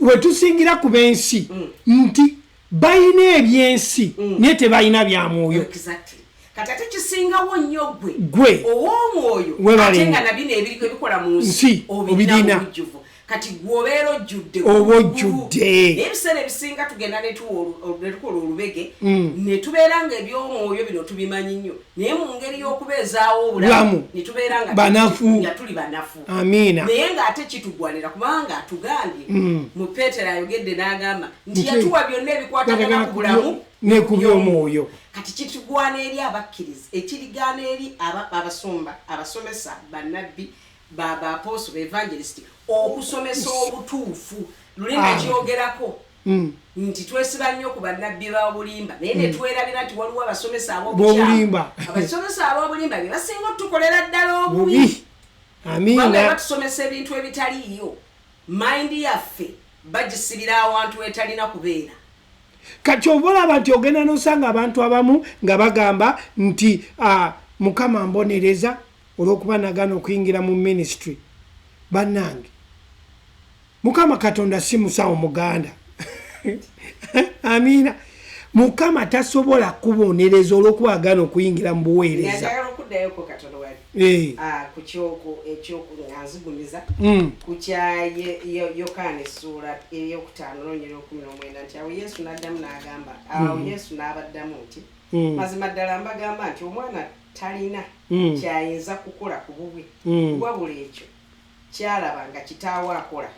we tusingira ku b'ensi nti bayina ebyensi naye tebayina bya mwoyo. Kati ate kisingawo nnyo gwe ow'omwoyo ate nga nabino ebiriko ebikola mu nsi obirina obujjuvu kati gwobeera ojjudde oba ojjudde. Ebiseera ebisinga tugenda ne tukola olubege ne tubeera nga eby'omwoyo bino tubimanyi nnyo naye mu ngeri y'okubeezaawo obulamu ne tubeera nga tuli banafu. Amiina. Naye ng'ate kitugwanira kubanga atugambye mu Peetero ayogedde n'agamba nti yatuwa byonna ebikwatagana ku bulamu ne ku by'omwoyo. Kati kitugwana eri abakkiriza ekirigaana eri abasumba abasomesa bannabbi baaposo bevangelisiti okusomesa obutuufu lulinga kyogerako nti twesiba nnyo ku bannabbi b'obulimba naye ne twerabira nti waliwo abasomesa ab'obulimba abasomesa ab'obulimba bye basinga otukolera ddala obubi. Amiina. Batusomesa ebintu ebitaliiyo mayindi yaffe bagisibira awantu etalina kubeera. Kati obalaba nti ogenda n'osanga abantu abamu nga bagamba nti Mukama mbonereza olw'okuba nagana okuyingira mu ministry. Bannange Mukama Katonda si musawo muganda. Amiina. Mukama tasobola kubonereza olw'okuba agana okuyingira mu buweereza. Njagala okuddayo ko Katonda wali ku kyoko ekyokunzigumiza ku kya Yokaana essuula ey'okutaano n'onyera 19 nti awo Yesu n'addamu n'agamba awo Yesu n'abaddamu nti mazima ddala mbagamba nti omwana talina kyayinza kukola ku bubwe wabula ekyo kyalaba nga kitaawe akola.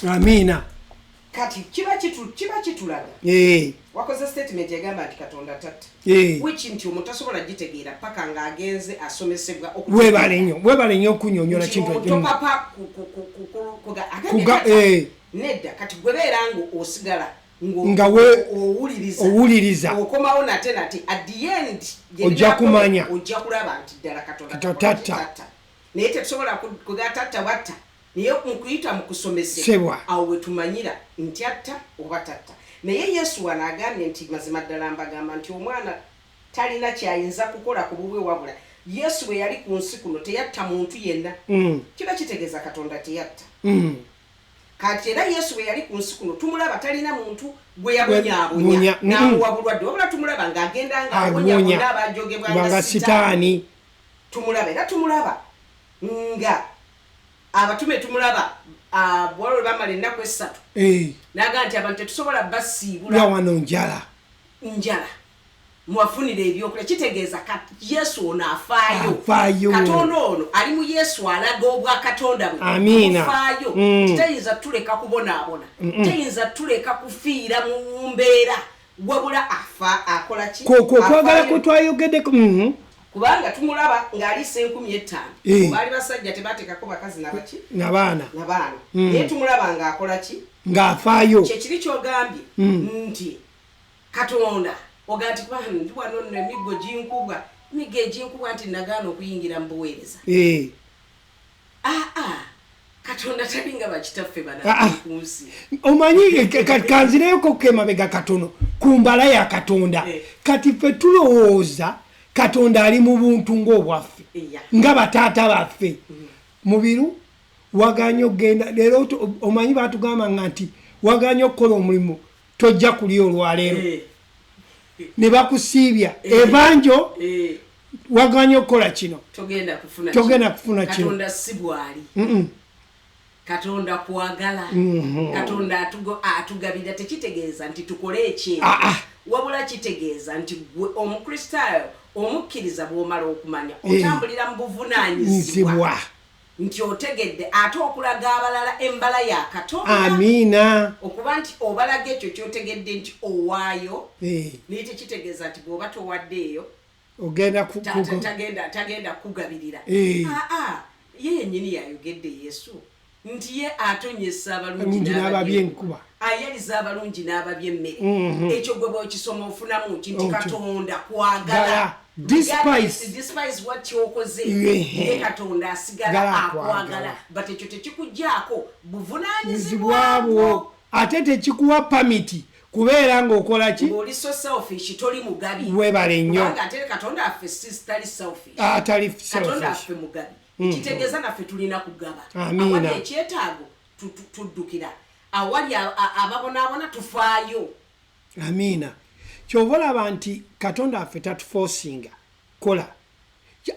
Amiina. Kati kiba kitulaga wakoze statement egamba nti Katonda tatta which nti omuntu asobola gitegeera paka ng'agenze asomesebwa webale nnyo okunyonyola kintu nedda kati gwebeera nga osigala nga owuliriza okomawo nate at the end ojja kumanya ojja kulaba nti ddala Katonda tatta naye tetusobola kugatatta watta naye mukuyita mu kusomesebwa awo we tumanyira nti atta oba tatta. Naye Yesu wanaagambye nti mazima ddala mbagamba nti omwana talina kyayinza kukola ku bubwe wabula Yesu bwe yali ku nsi kuno teyatta muntu yenna. Kiba kitegeeza Katonda teyatta. Kati era Yesu bwe yali ku nsi kuno tumulaba talina muntu gwe yabonyaabonya n'amuwa bulwadde wabula tumulaba ng'agenda ng'abonyaabonya abajogebwanga sitaani. Tumulaba era tumulaba nga abatume tumulaba bwalwe bamala ennaku 3 naga nti abantu tetusobola basiibula wano njala mwafunira ebyokulya kitegeeza Yesu ono afaayo. Katonda ono ali mu Yesu alaga obwa Katonda bwe afaayo. Tayinza tuleka kubonaabona tayinza tuleka kufiira mu mbeera wabula akola ki kwagala kutwayogeddeko kubanga tumulaba ng'ali 50,000 baali basajja tebateekako bakazi n'abaana naye tumulaba ng'akola ki ng'afaayo. Kyekiri kyogambye nti Katonda ogati ndi wano nno emiggo ginkubwa migeji nkuba nti nagaana okuyingira mu buweereza katonda talinga bakitaffe bana ku nsi omanyi kanzireyoko kemabega katono ku mbala ya katonda kati ffe tulowooza katonda ali mu buntu ng'obwaffe nga bataata baffe mubiru waganya okgenda leero omanyi batugamba nga nti waganya okukola omulimu tojja kulya olwaleero ne bakusiibya ebanjo waganya okukola kino togenda kufuna kino katonda si bwali katonda kwagala katonda atugabira tekitegeeza nti tukole ekyejo wabula kitegeeza nti omukristaayo omukkiriza bw'omala okumanya otambulira mu buvunaanyizibwa nti otegedde ate okulaga abalala embala ya katonda amiina okuba nti obalaga ekyo kyotegedde nti owaayo naye tekitegeeza nti bw'oba towaddeeyo ogenda tagenda kugabirira ye yennyini yayogedde yesu nti ye atonyesa abalungi n'ababyenkuba ayaliza abalungi n'ababyemmere ekyo gwe bw'okisoma ofunamu nti katonda kwagala despise what kyokoze ye katonda asigala akwagala but ekyo tekikugjaako buvunaanyizibwabwo ate tekikuwa pamiti kubeera ng'okola ki ng'oli so selfish toli mugabi webale nnyo kubanga ate katonda affe tali selfish katonda affe mugabi kitegeeza naffe tulina kugaba awali ekyetaago tuddukira awali ababonaabona tufaayo amiina kyova olaba nti katonda affe tatufosinga kola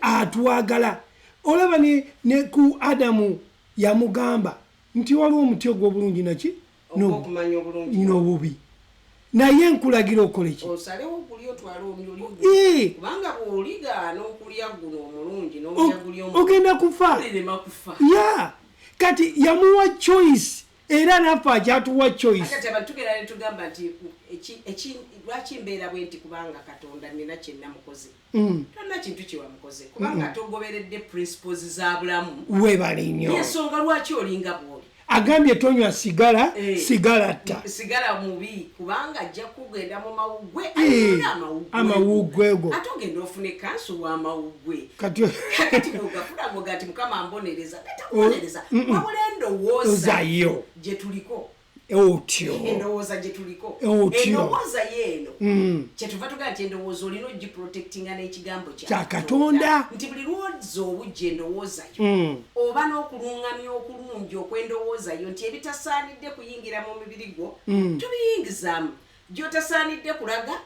atwagala olaba ne ku adamu yamugamba nti waliwo omuti ogw'obulungi naki n'obubi naye nkulagira okole ki osalewo okulya otwale omuli kubanga bw'oligaana okulya guno omulungi n'olya guli ogenda kufa ya kati yamuwa choice era naffe akyatuwa choice ate batugera ne tugamba nti lwaki mbeera bwe nti kubanga katonda nina kye namukoze tonna kintu kye wamukoze kubanga togoberedde principles za bulamu webale nnyo yensonga lwaki olinga bw'oli agambye tonywa sigala sigala mubi kubanga ajja kugenda mu mawugwe amawugwe go ate ogenda ofune kansu w'amawugwe kati ogafuna ng'ogati mukama mbonereza netakubonereza wabula endowoozayo gye tuliko otyo endowooza gye tuliko endowooza yeeno kyetuva tugaa nti endowooza olina ogiprotectinga n'ekigambo kya katonda nti buli lwozza obujja endowoozayo oba n'okuluŋŋamya okulungi okw'endowoozayo nti ebitasaanidde kuyingira mu mubiri gwo tubiyingizaamu gy'otasaanidde kulaga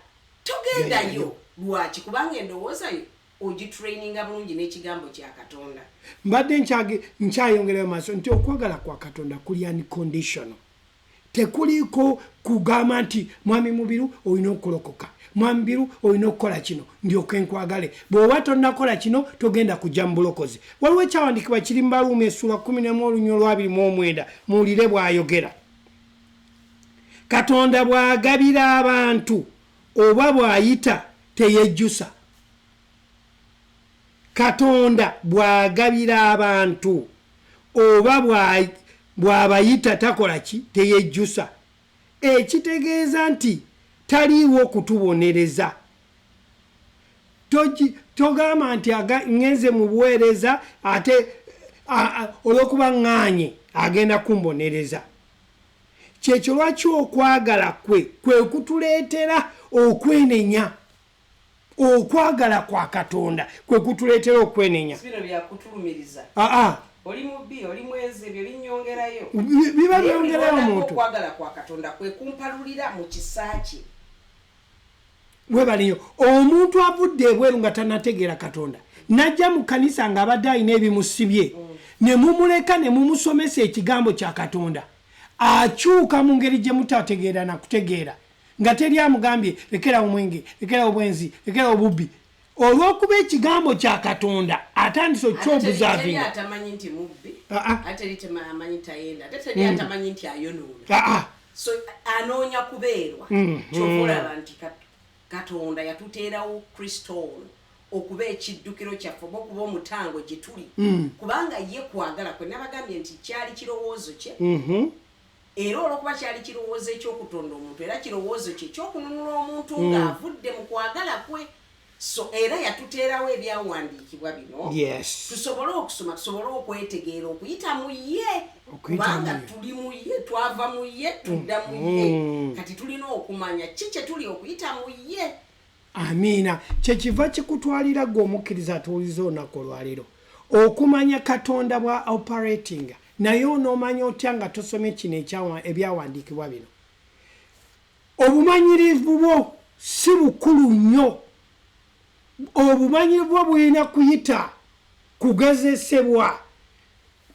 togendayo lwaki kubanga endowoozayo ogitraininga bulungi n'ekigambo kya katonda mbadde nkyayongerayo maaso nti okwagala kwa katonda kuli unconditional tekuliko kugamba nti mwami mubiru olina okulokoka mwami mubiru olina okukola kino ndyoke nkwagale bw'oba tonnakola kino togenda kujja mu bulokozi waliwo ekyawandikibwa kiri mu Baluumi essula 11 olunywa 29 muwulire bw'ayogera katonda bw'agabira abantu oba bw'ayita teyejjusa katonda bw'agabira abantu oba bw'abayita takola ki teyejjusa ekitegeeza nti taliiwo kutubonereza togamba nti ngenze mu buweereza ate olw'okuba ŋŋaanye agenda kumbonereza kyekyo lwaki okwagala kwe kutuleetera okwenenya okwagala kwa katonda kwe kutuleetera okwenenya bino byakutulumiriza oli mubi oli mwezi ebyo binyongerayo biba byongerayo omuntu okwagala kwa katonda kwe kumpalulira mu kisaaki webaliyo omuntu avudde ebweru nga tanategeera katonda najja mu kanisa ng'abadde alina ebimusibye ne mumuleka ne mumusomesa ekigambo kya katonda akyuka mu ngeri gye mutategeera na kutegeera nga teri amugambye lekera omwenge lekera obwenzi lekera obubbi olw'okuba ekigambo kya katonda atandise okyobuzaavinga atamanyi nti mubbi ate tamanyi tayenda ate atamanyi nti ayonoona so anoonya kubeerwa kyova olaba nti katonda yatuteerawo kristo ono okuba ekiddukiro kyaffe oba okuba omutango gye tuli kubanga ye kwagala kwe nabagambye nti kyali kirowoozo kye era olwokuba kyali kirowoozo ekyokutonda omuntu era kirowoozo kye ekyokununula omuntu ng'avudde mu kwagala kwe so era yatuteerawo ebyawandiikibwa bino tusobole okusoma tusobole okwetegeera okuyita mu ye kubanga tuli mu ye twava mu ye tudda mu ye kati tulina okumanya ki kye tuli okuyita mu ye. Amiina. Kyekiva kikutwalira gwe omukkiriza atuwuliza olunaku olwaleero okumanya Katonda bwa operating naye onoomanya otya nga tosomye kino ebyawandiikibwa bino. Obumanyirivu bwo si bukulu nnyo. Obumanyirivu bwo bulina kuyita kugezesebwa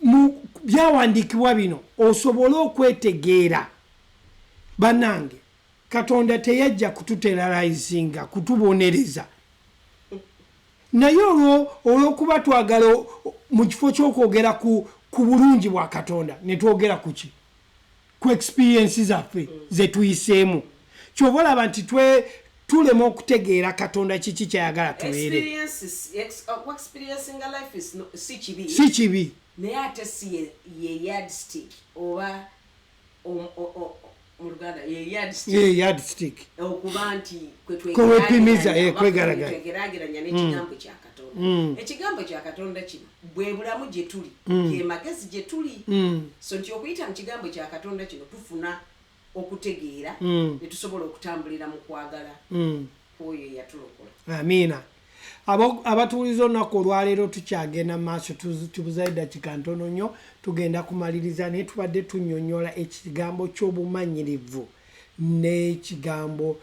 mu byawandiikibwa bino osobole okwetegeera. Bannange, Katonda teyajja kututeralizinga kutubonereza. Naye olw'okuba twagala mu kifo ky'okwogera ku bulungi bwa Katonda ne twogera ku ki? Ku experience zaffe ze tuyiseemu. Ky'oba olaba nti tulema okutegeera Katonda kiki kyayagala tubeere. Si kibi. Naye ate si ye yardstick oba mu Luganda ye yardstick. Okuba nti kwegeraageranya n'ekigambo kya Katonda. Ekigambo kya Katonda kino bwe bulamu gye tuli ge magezi gye tuli. So nti okuyita mu kigambo kya Katonda kino tufuna okutegeera ne tusobola okutambulira mu kwagala oyo eyatulokola. Amiina. Abatuuliza olunaku olwaleero tukyagenda mu maaso tubuzayo eddakiika ntono nnyo tugenda kumaliriza naye tubadde tunnyonnyola ekigambo ky'obumanyirivu n'ekigambo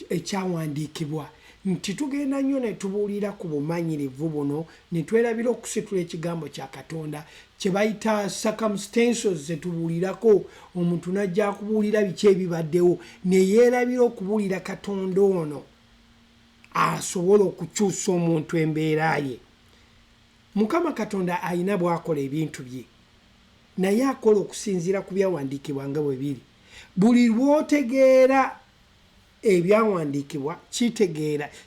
ekyawandiikibwa nti tugenda nnyo ne tubuulira ku bumanyirivu buno ne twerabira okusitula ekigambo kya Katonda kye bayita circumstances ze tubuulirako. Omuntu najja kubuulira biki ebibaddewo ne yeerabira okubuulira Katonda ono asobola okukyusa omuntu embeera ye. Mukama Katonda alina bw'akola ebintu bye naye akola okusinziira ku byawandiikibwa nga bwe biri. Buli lw'otegeera ebyawandiikibwa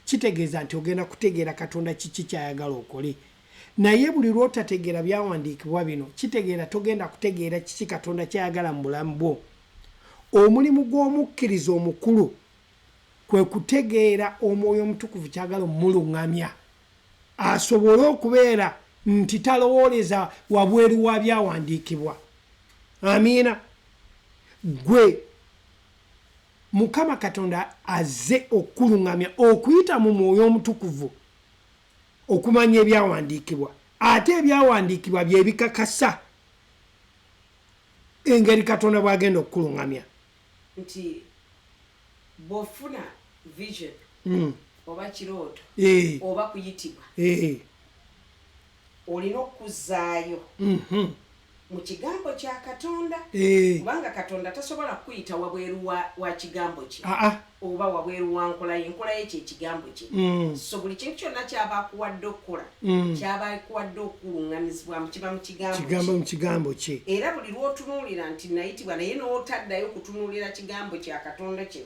kitegeeza nti ogenda kutegeera Katonda kiki kyayagala okole. Naye buli lw'otategeera byawandiikibwa bino kitegeera togenda kutegeera kiki Katonda kyayagala mu bulamu bwo. Omulimu gw'omukkiriza omukulu kwe kutegeera Omwoyo Omutukuvu kyagala omulungamya asobole okubeera nti talowooleza wabweru wa byawandiikibwa. Amiina. Gwe Mukama Katonda azze okulungamya okuyita mu Mwoyo Omutukuvu okumanya ebyawandiikibwa ate ebyawandiikibwa bye bikakasa engeri Katonda bw'agenda okukulungamya. Nti bw'ofuna vision oba kirooto oba kuyitibwa olina okuzaayo mu kigambo kya Katonda kubanga Katonda tasobola kuyita wabweru wa kigambo kye oba wabweru wa nkola ye. Enkola ye ky'ekigambo kye. So buli kintu kyonna kyaba akuwadde okukola kyaba akuwadde okulungamizibwa kiba mu kigambo kye. Era buli lw'otunuulira nti nayitibwa naye n'otaddayo kutunuulira kigambo kya Katonda kino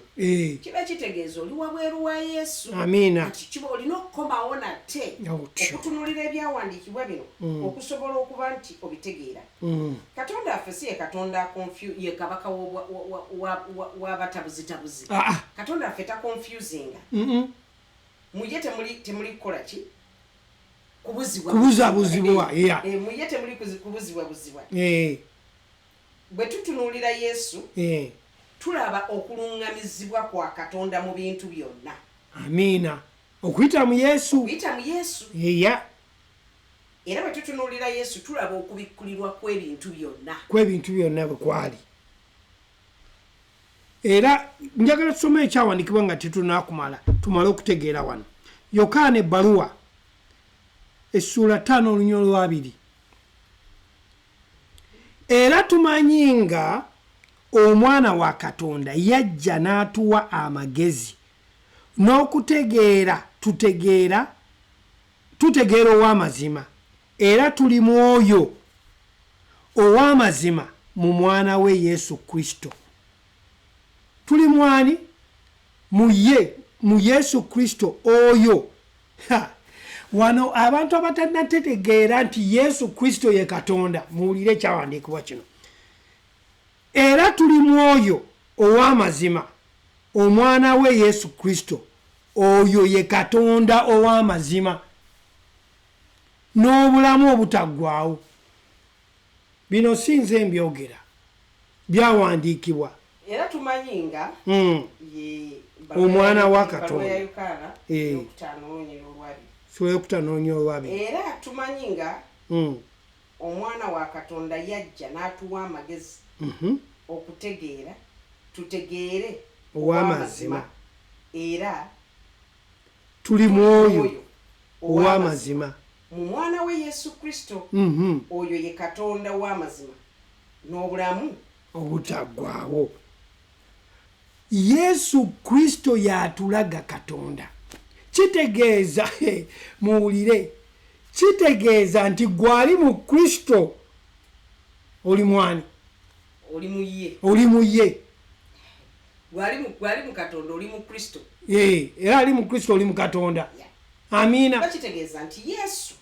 kiba kitegeeza oli wabweru wa Yesu. Amiina. Kiba olina okukomawo nate okutunuulira ebyawandiikibwa bino okusobola okuba nti obitegeera. Katonda affe si ye Katonda ye kabaka w'abatabuzitabuzi. Katonda affe ta confusinga. Muye temuli kukola ki? Kubuzibwa. Muye temuli kubuzibwa. Bwe tutunuulira Yesu tulaba okulungamizibwa kwa Katonda mu bintu byonna. Amiina. Okuyita mu Yesu. Era bwe tutunuulira Yesu tulaba okubikkulirwa kw'ebintu byonna bwe kwali. Era njagala tusome ekyawandiikibwa nga tetunaakumala tumale okutegeera wano. Yokaana ebbaluwa essuula 5 olunyolo 2. Era tumanyi nga omwana wa Katonda yajja n'atuwa amagezi n'okutegeera tutegeera ow'amazima. Era tuli mwoyo ow'amazima mu mwana we Yesu Kristo. Tuli mwani mu Yesu Kristo oyo. Wano abantu abatanategeera nti Yesu Kristo ye Katonda muwulire ekyawandiikibwa kino. Era tuli mwoyo ow'amazima omwana we Yesu Kristo oyo ye Katonda ow'amazima n'obulamu obutaggwaawo. Bino si nze mbyogera, byawandiikibwa. Era tumanyi nga omwana wa Katonda soyokutanoonyo olwabiri. Era tumanyi nga omwana wa Katonda yajja n'atuwa amagezi okutegeera tutegeere ow'amazima era tuli mwoyo ow'amazima mu mwana we Yesu Kristo. Oyo ye Katonda w'amazima n'obulamu obutaggwaawo. Yesu Kristo yatulaga Katonda. Kitegeeza muwulire, kitegeeza nti gwali mu Kristo oli mwani, oli mu ye, oli mu ye. Gwali mu Katonda oli mu Kristo. Era ali mu Kristo oli mu Katonda. Amiina. Bakitegeeza nti Yesu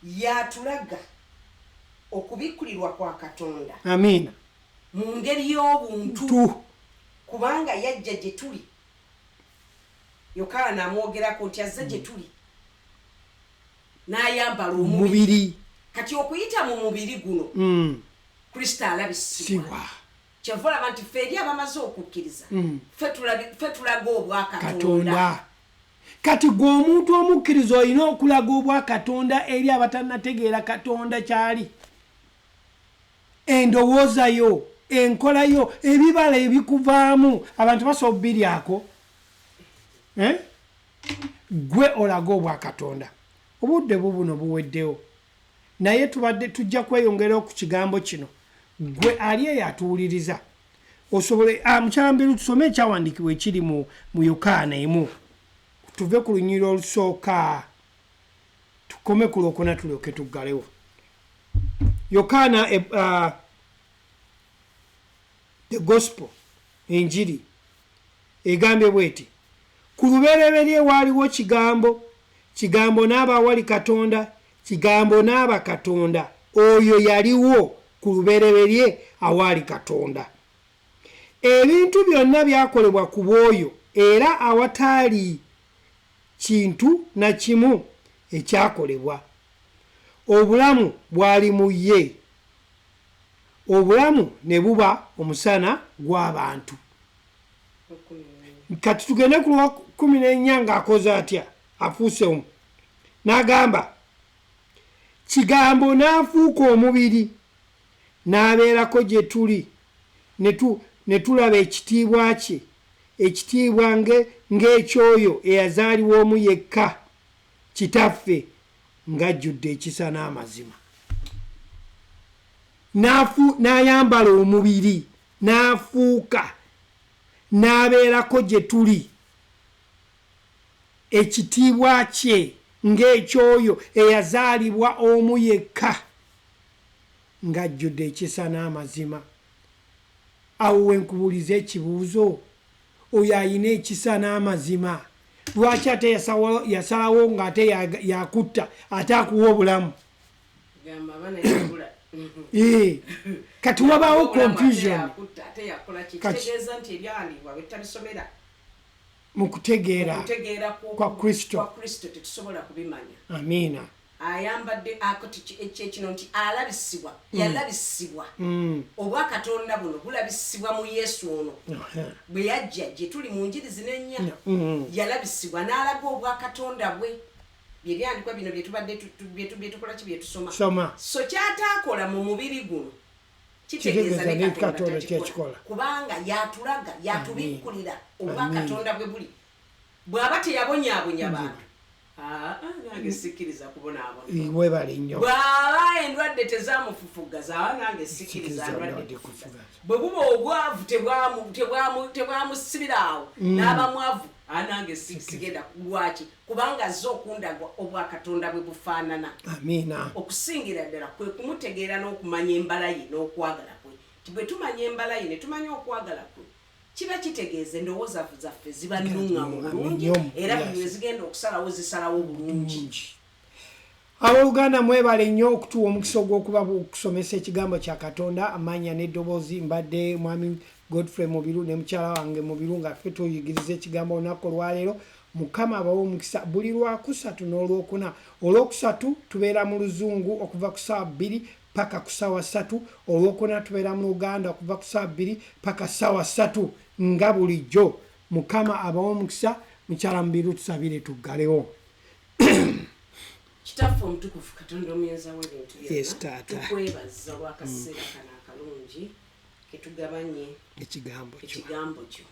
yatulaga okubikkulirwa kwa Katonda. Amiina. Mu ngeri y'obuntu kubanga yajja gye tuli. Yokaana amwogerako nti azza gye tuli n'ayambala omubiri. Kati okuyita mu mubiri guno Kristo alabisibwa. Kyava olaba nti ffe eri abamaze okukkiriza ffe tulaga obwa Katonda. Kati gwe omuntu omukkiriza olina okulaga obwa Katonda eri abatannategeera Katonda kyali. Endowooza yo, enkola yo, ebibala ebikuvaamu abantu basobola biryako. Gwe olaga obwa Katonda. Obudde bubuno buweddewo, naye tujja kweyongera ku kigambo kino. Gwe ali eyatuwuliriza osobole mukyambiru tusome ekyawandiikibwa ekiri mu Yokaana emu, tuve ku lunyiriri olusooka tukome ku lwokuna tulyoke tuggalewo. Yokaana the gospel, enjiri egambye bweti, ku lubereberye waaliwo kigambo, kigambo n'aba awali Katonda, kigambo n'aba Katonda, oyo yaliwo ku lubereberye awali Katonda. Ebintu byonna byakolebwa ku bw'oyo, era awataali kintu na kimu ekyakolebwa. Obulamu bwali mu ye, obulamu ne buba omusana gw'abantu. Kati tugende ku lwa 14 ng'akoze atya, afuuse omu. N'agamba, kigambo n'afuuka omubiri n'abeerako gye tuli, ne tulaba ekitiibwa kye, ekitiibwa ng'ekyoyo eyazaalibwa omu yekka, Kitaffe, ng'ajjudde ekisa n'amazima. N'ayambala omubiri n'afuuka n'abeerako gye tuli, ekitiibwa kye ng'ekyoyo eyazaalibwa omu yekka, ng'ajjudde ekisa n'amazima. Awo wenkubuuliza ekibuuzo, oyo ayina ekisa n'amazima, lwaki ate yasalawo ng'ate yakutta ate akuwa obulamu? Kati wabaawo confusion mu kutegeera kwa Kristo. Amiina. Ayambadde ekino nti alabisibwa, yalabisibwa. Obwa Katonda buno bulabisibwa mu Yesu ono. Bwe yajja gye tuli mu njiri zino ennya, yalabisibwa n'alaga obwa Katonda bwe. Byandikwa bino bye tukola ki bye tusoma. So kyataakola mu mubiri guno kitegeeza ne Katonda kyekikola. Kubanga yatulaga, yatubikkulira obwa Katonda bwe buli. Bw'aba teyabonyaabonya bantu. Nange sikkiriza kubonaabona. Webale nnyo. Bw'aba endwadde tezaamufufuga zaawa nange sikkiriza ndwadde kufufuga. Bwe buba obwavu tebwamusibira awo n'aba mwavu, nange sigenda lwaki? Kubanga azze okundaga obwa Katonda bwe bufaanana. Amiina. Okusingira ddala kwe kumutegeera n'okumanya embala ye n'okwagala kwe. Bwe tumanya embala ye ne tumanya okwagala kwe, kiba kitegeeza endowooza zaffe ziba nnuŋŋamu bulungi era buli lwe zigenda okusalawo zisalawo bulungi. Abooluganda mwebale nnyo okutuwa omukisa ogw'okuba okusomesa ekigambo kya Katonda. Amannya n'eddoboozi mbadde mwami Godfrey Mubiru ne mukyala wange Mubiru nga ffe tuyigiriza ekigambo olunaku olwaleero. Mukama abawe omukisa buli lwakusatu n'olwokuna. Olwokusatu tubeera mu Luzungu okuva ku ssaawa 2 paka ku ssaawa 3. Olwokuna tubeera mu Luganda okuva ku ssaawa 2 paka ssaawa 3 nga bulijjo. Mukama abawe omukisa. Mukyala Mubiru tusabire tuggalewo. Kitaffe omutukufu Katonda omuyinza w'ebintu byonna. Yes, taata. Tukwebaza olw'akaseera kano akalungi ketugabanye ekigambo kyo.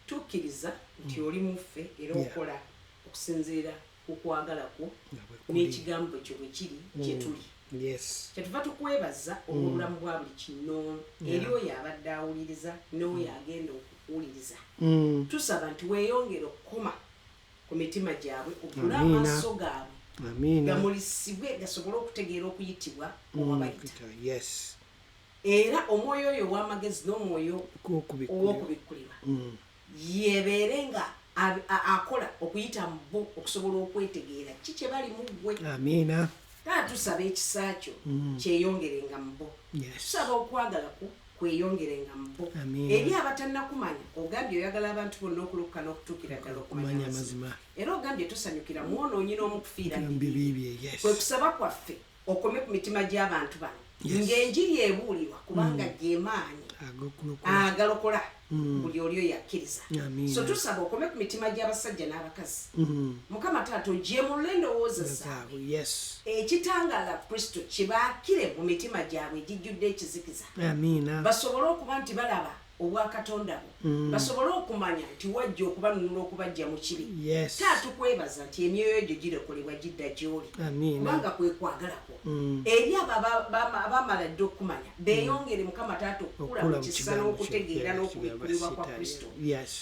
Tukkiriza nti oli muffe era okola okusinziira ku kwagala kwo n'ekigambo kyo bwe kiri gye tuli. Kyetuva tukwebaza olw'obulamu bwa buli kinoomu eri oyo abadde awuliriza n'oyo agenda okuwuliriza. Tusaba nti weeyongere okukoma ku mitima gyabwe oggule amaaso gaabwe gamulisibwe gasobole okutegeera okuyitibwa owabayita. Era omwoyo oyo ow'amagezi n'omwoyo ow'okubikkulirwa yebeere nga akola okuyita mu bo okusobola okwetegeera ki kye bali mu ggwe. Taata tusaba ekisa kyo kyeyongerenga mu bo. Tusaba okwagala kwo kweyongerenga mu bo. Eri abatannakumanya ogambye oyagala abantu bonna okulukka n'okutuukira ddala okumanya amazima. Era ogambye tusanyukira mwonoonyi n'omukufiira bibi. Kwe kusaba kwaffe okome ku mitima gy'abantu bano ng'enjiri ebuulirwa kubanga gy'emaanyi agalokola buli oli oyo akkiriza. So tusaba okome ku mitima gy'abasajja n'abakazi. Mukama taata ogyemulule endowooza zaabwe. Ekitangaala Kristo kibaakire mu mitima gyabwe egijjudde ekizikiza. Basobole okuba nti balaba obwa Katonda bo. Basobole okumanya nti wajja okubanunula okubajja mu kibi. Taata tukwebaza nti emyoyo gyo girekolebwa gidda gy'oli kubanga kwe kwagala kwo. Eri abamala dde okumanya beeyongere Mukama taata okukula mu kisa n'okutegeera n'okubikkulirwa kwa Kristo.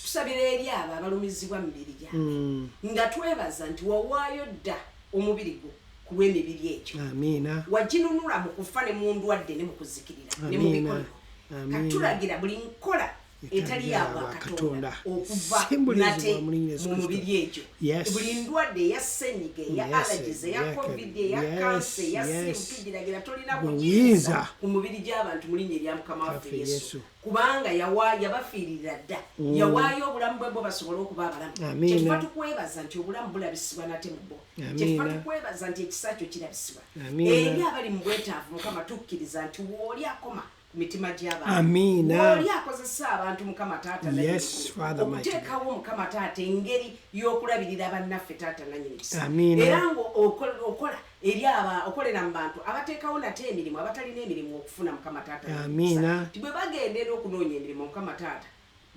Tusabira eri abo abalumizibwa mu mibiri gyabwe nga twebaza nti wawaayo dda omubiri gwo ku lw'emibiri egyo. Waginunula mu kufa ne mu ndwadde ne mu kuzikirira ne mu mikono. Katulagira buli nkola etali ya Katonda okuva nate mu mubiri egyo. Buli ndwadde eya ssenyiga eya allergies eya covid eya kansa eya simu tugiragira tolina buyinza ku mubiri gy'abantu mu linnya erya Mukama waffe Yesu kubanga yabafiirira dda yawaayo obulamu bwe bo basobole okuba abalamu. Kyetuva tukwebaza nti obulamu bulabisibwa nate mu bo. Kyetuva tukwebaza nti ekisa kyo kirabisibwa eri abali mu bwetaavu. Mukama tukkiriza nti wooli akoma mitima gy'abantu oli akozesa abantu Mukama taata okuteekawo Mukama taata engeri y'okulabirira bannaffe taata nannyini kisa era ng'okola eri okolera mu bantu abateekawo nate emirimu abatalina emirimu okufuna Mukama taata nti bwe bagendera okunoonya emirimu Mukama taata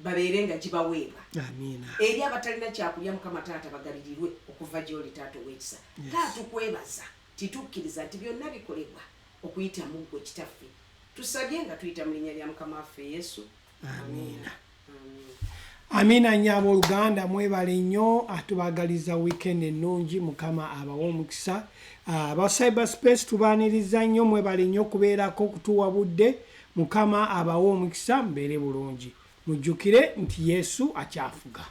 babeere nga gibaweebwa. Eri abatalina kyakulya Mukama taata bagabirirwe okuva gy'oli taata ow'ekisa. Taata tukwebaza titukkiriza nti byonna bikolebwa okuyita mu ggwe kitaffe. Tusabye nga tuyita mu linnya lya Mukama waffe Yesu. Amiina nnyo abooluganda mwebale nnyo atubagaliza weekend ennungi. Mukama abawe omukisa. Aba cyberspace tubaaniriza nnyo mwebale nnyo okubeerako okutuwa budde. Mukama abawe omukisa mbeere bulungi. Mujjukire nti Yesu akyafuga.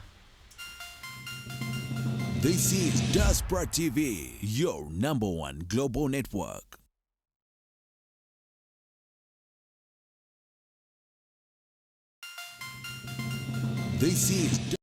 This is Diaspora TV, your #1 global network. This is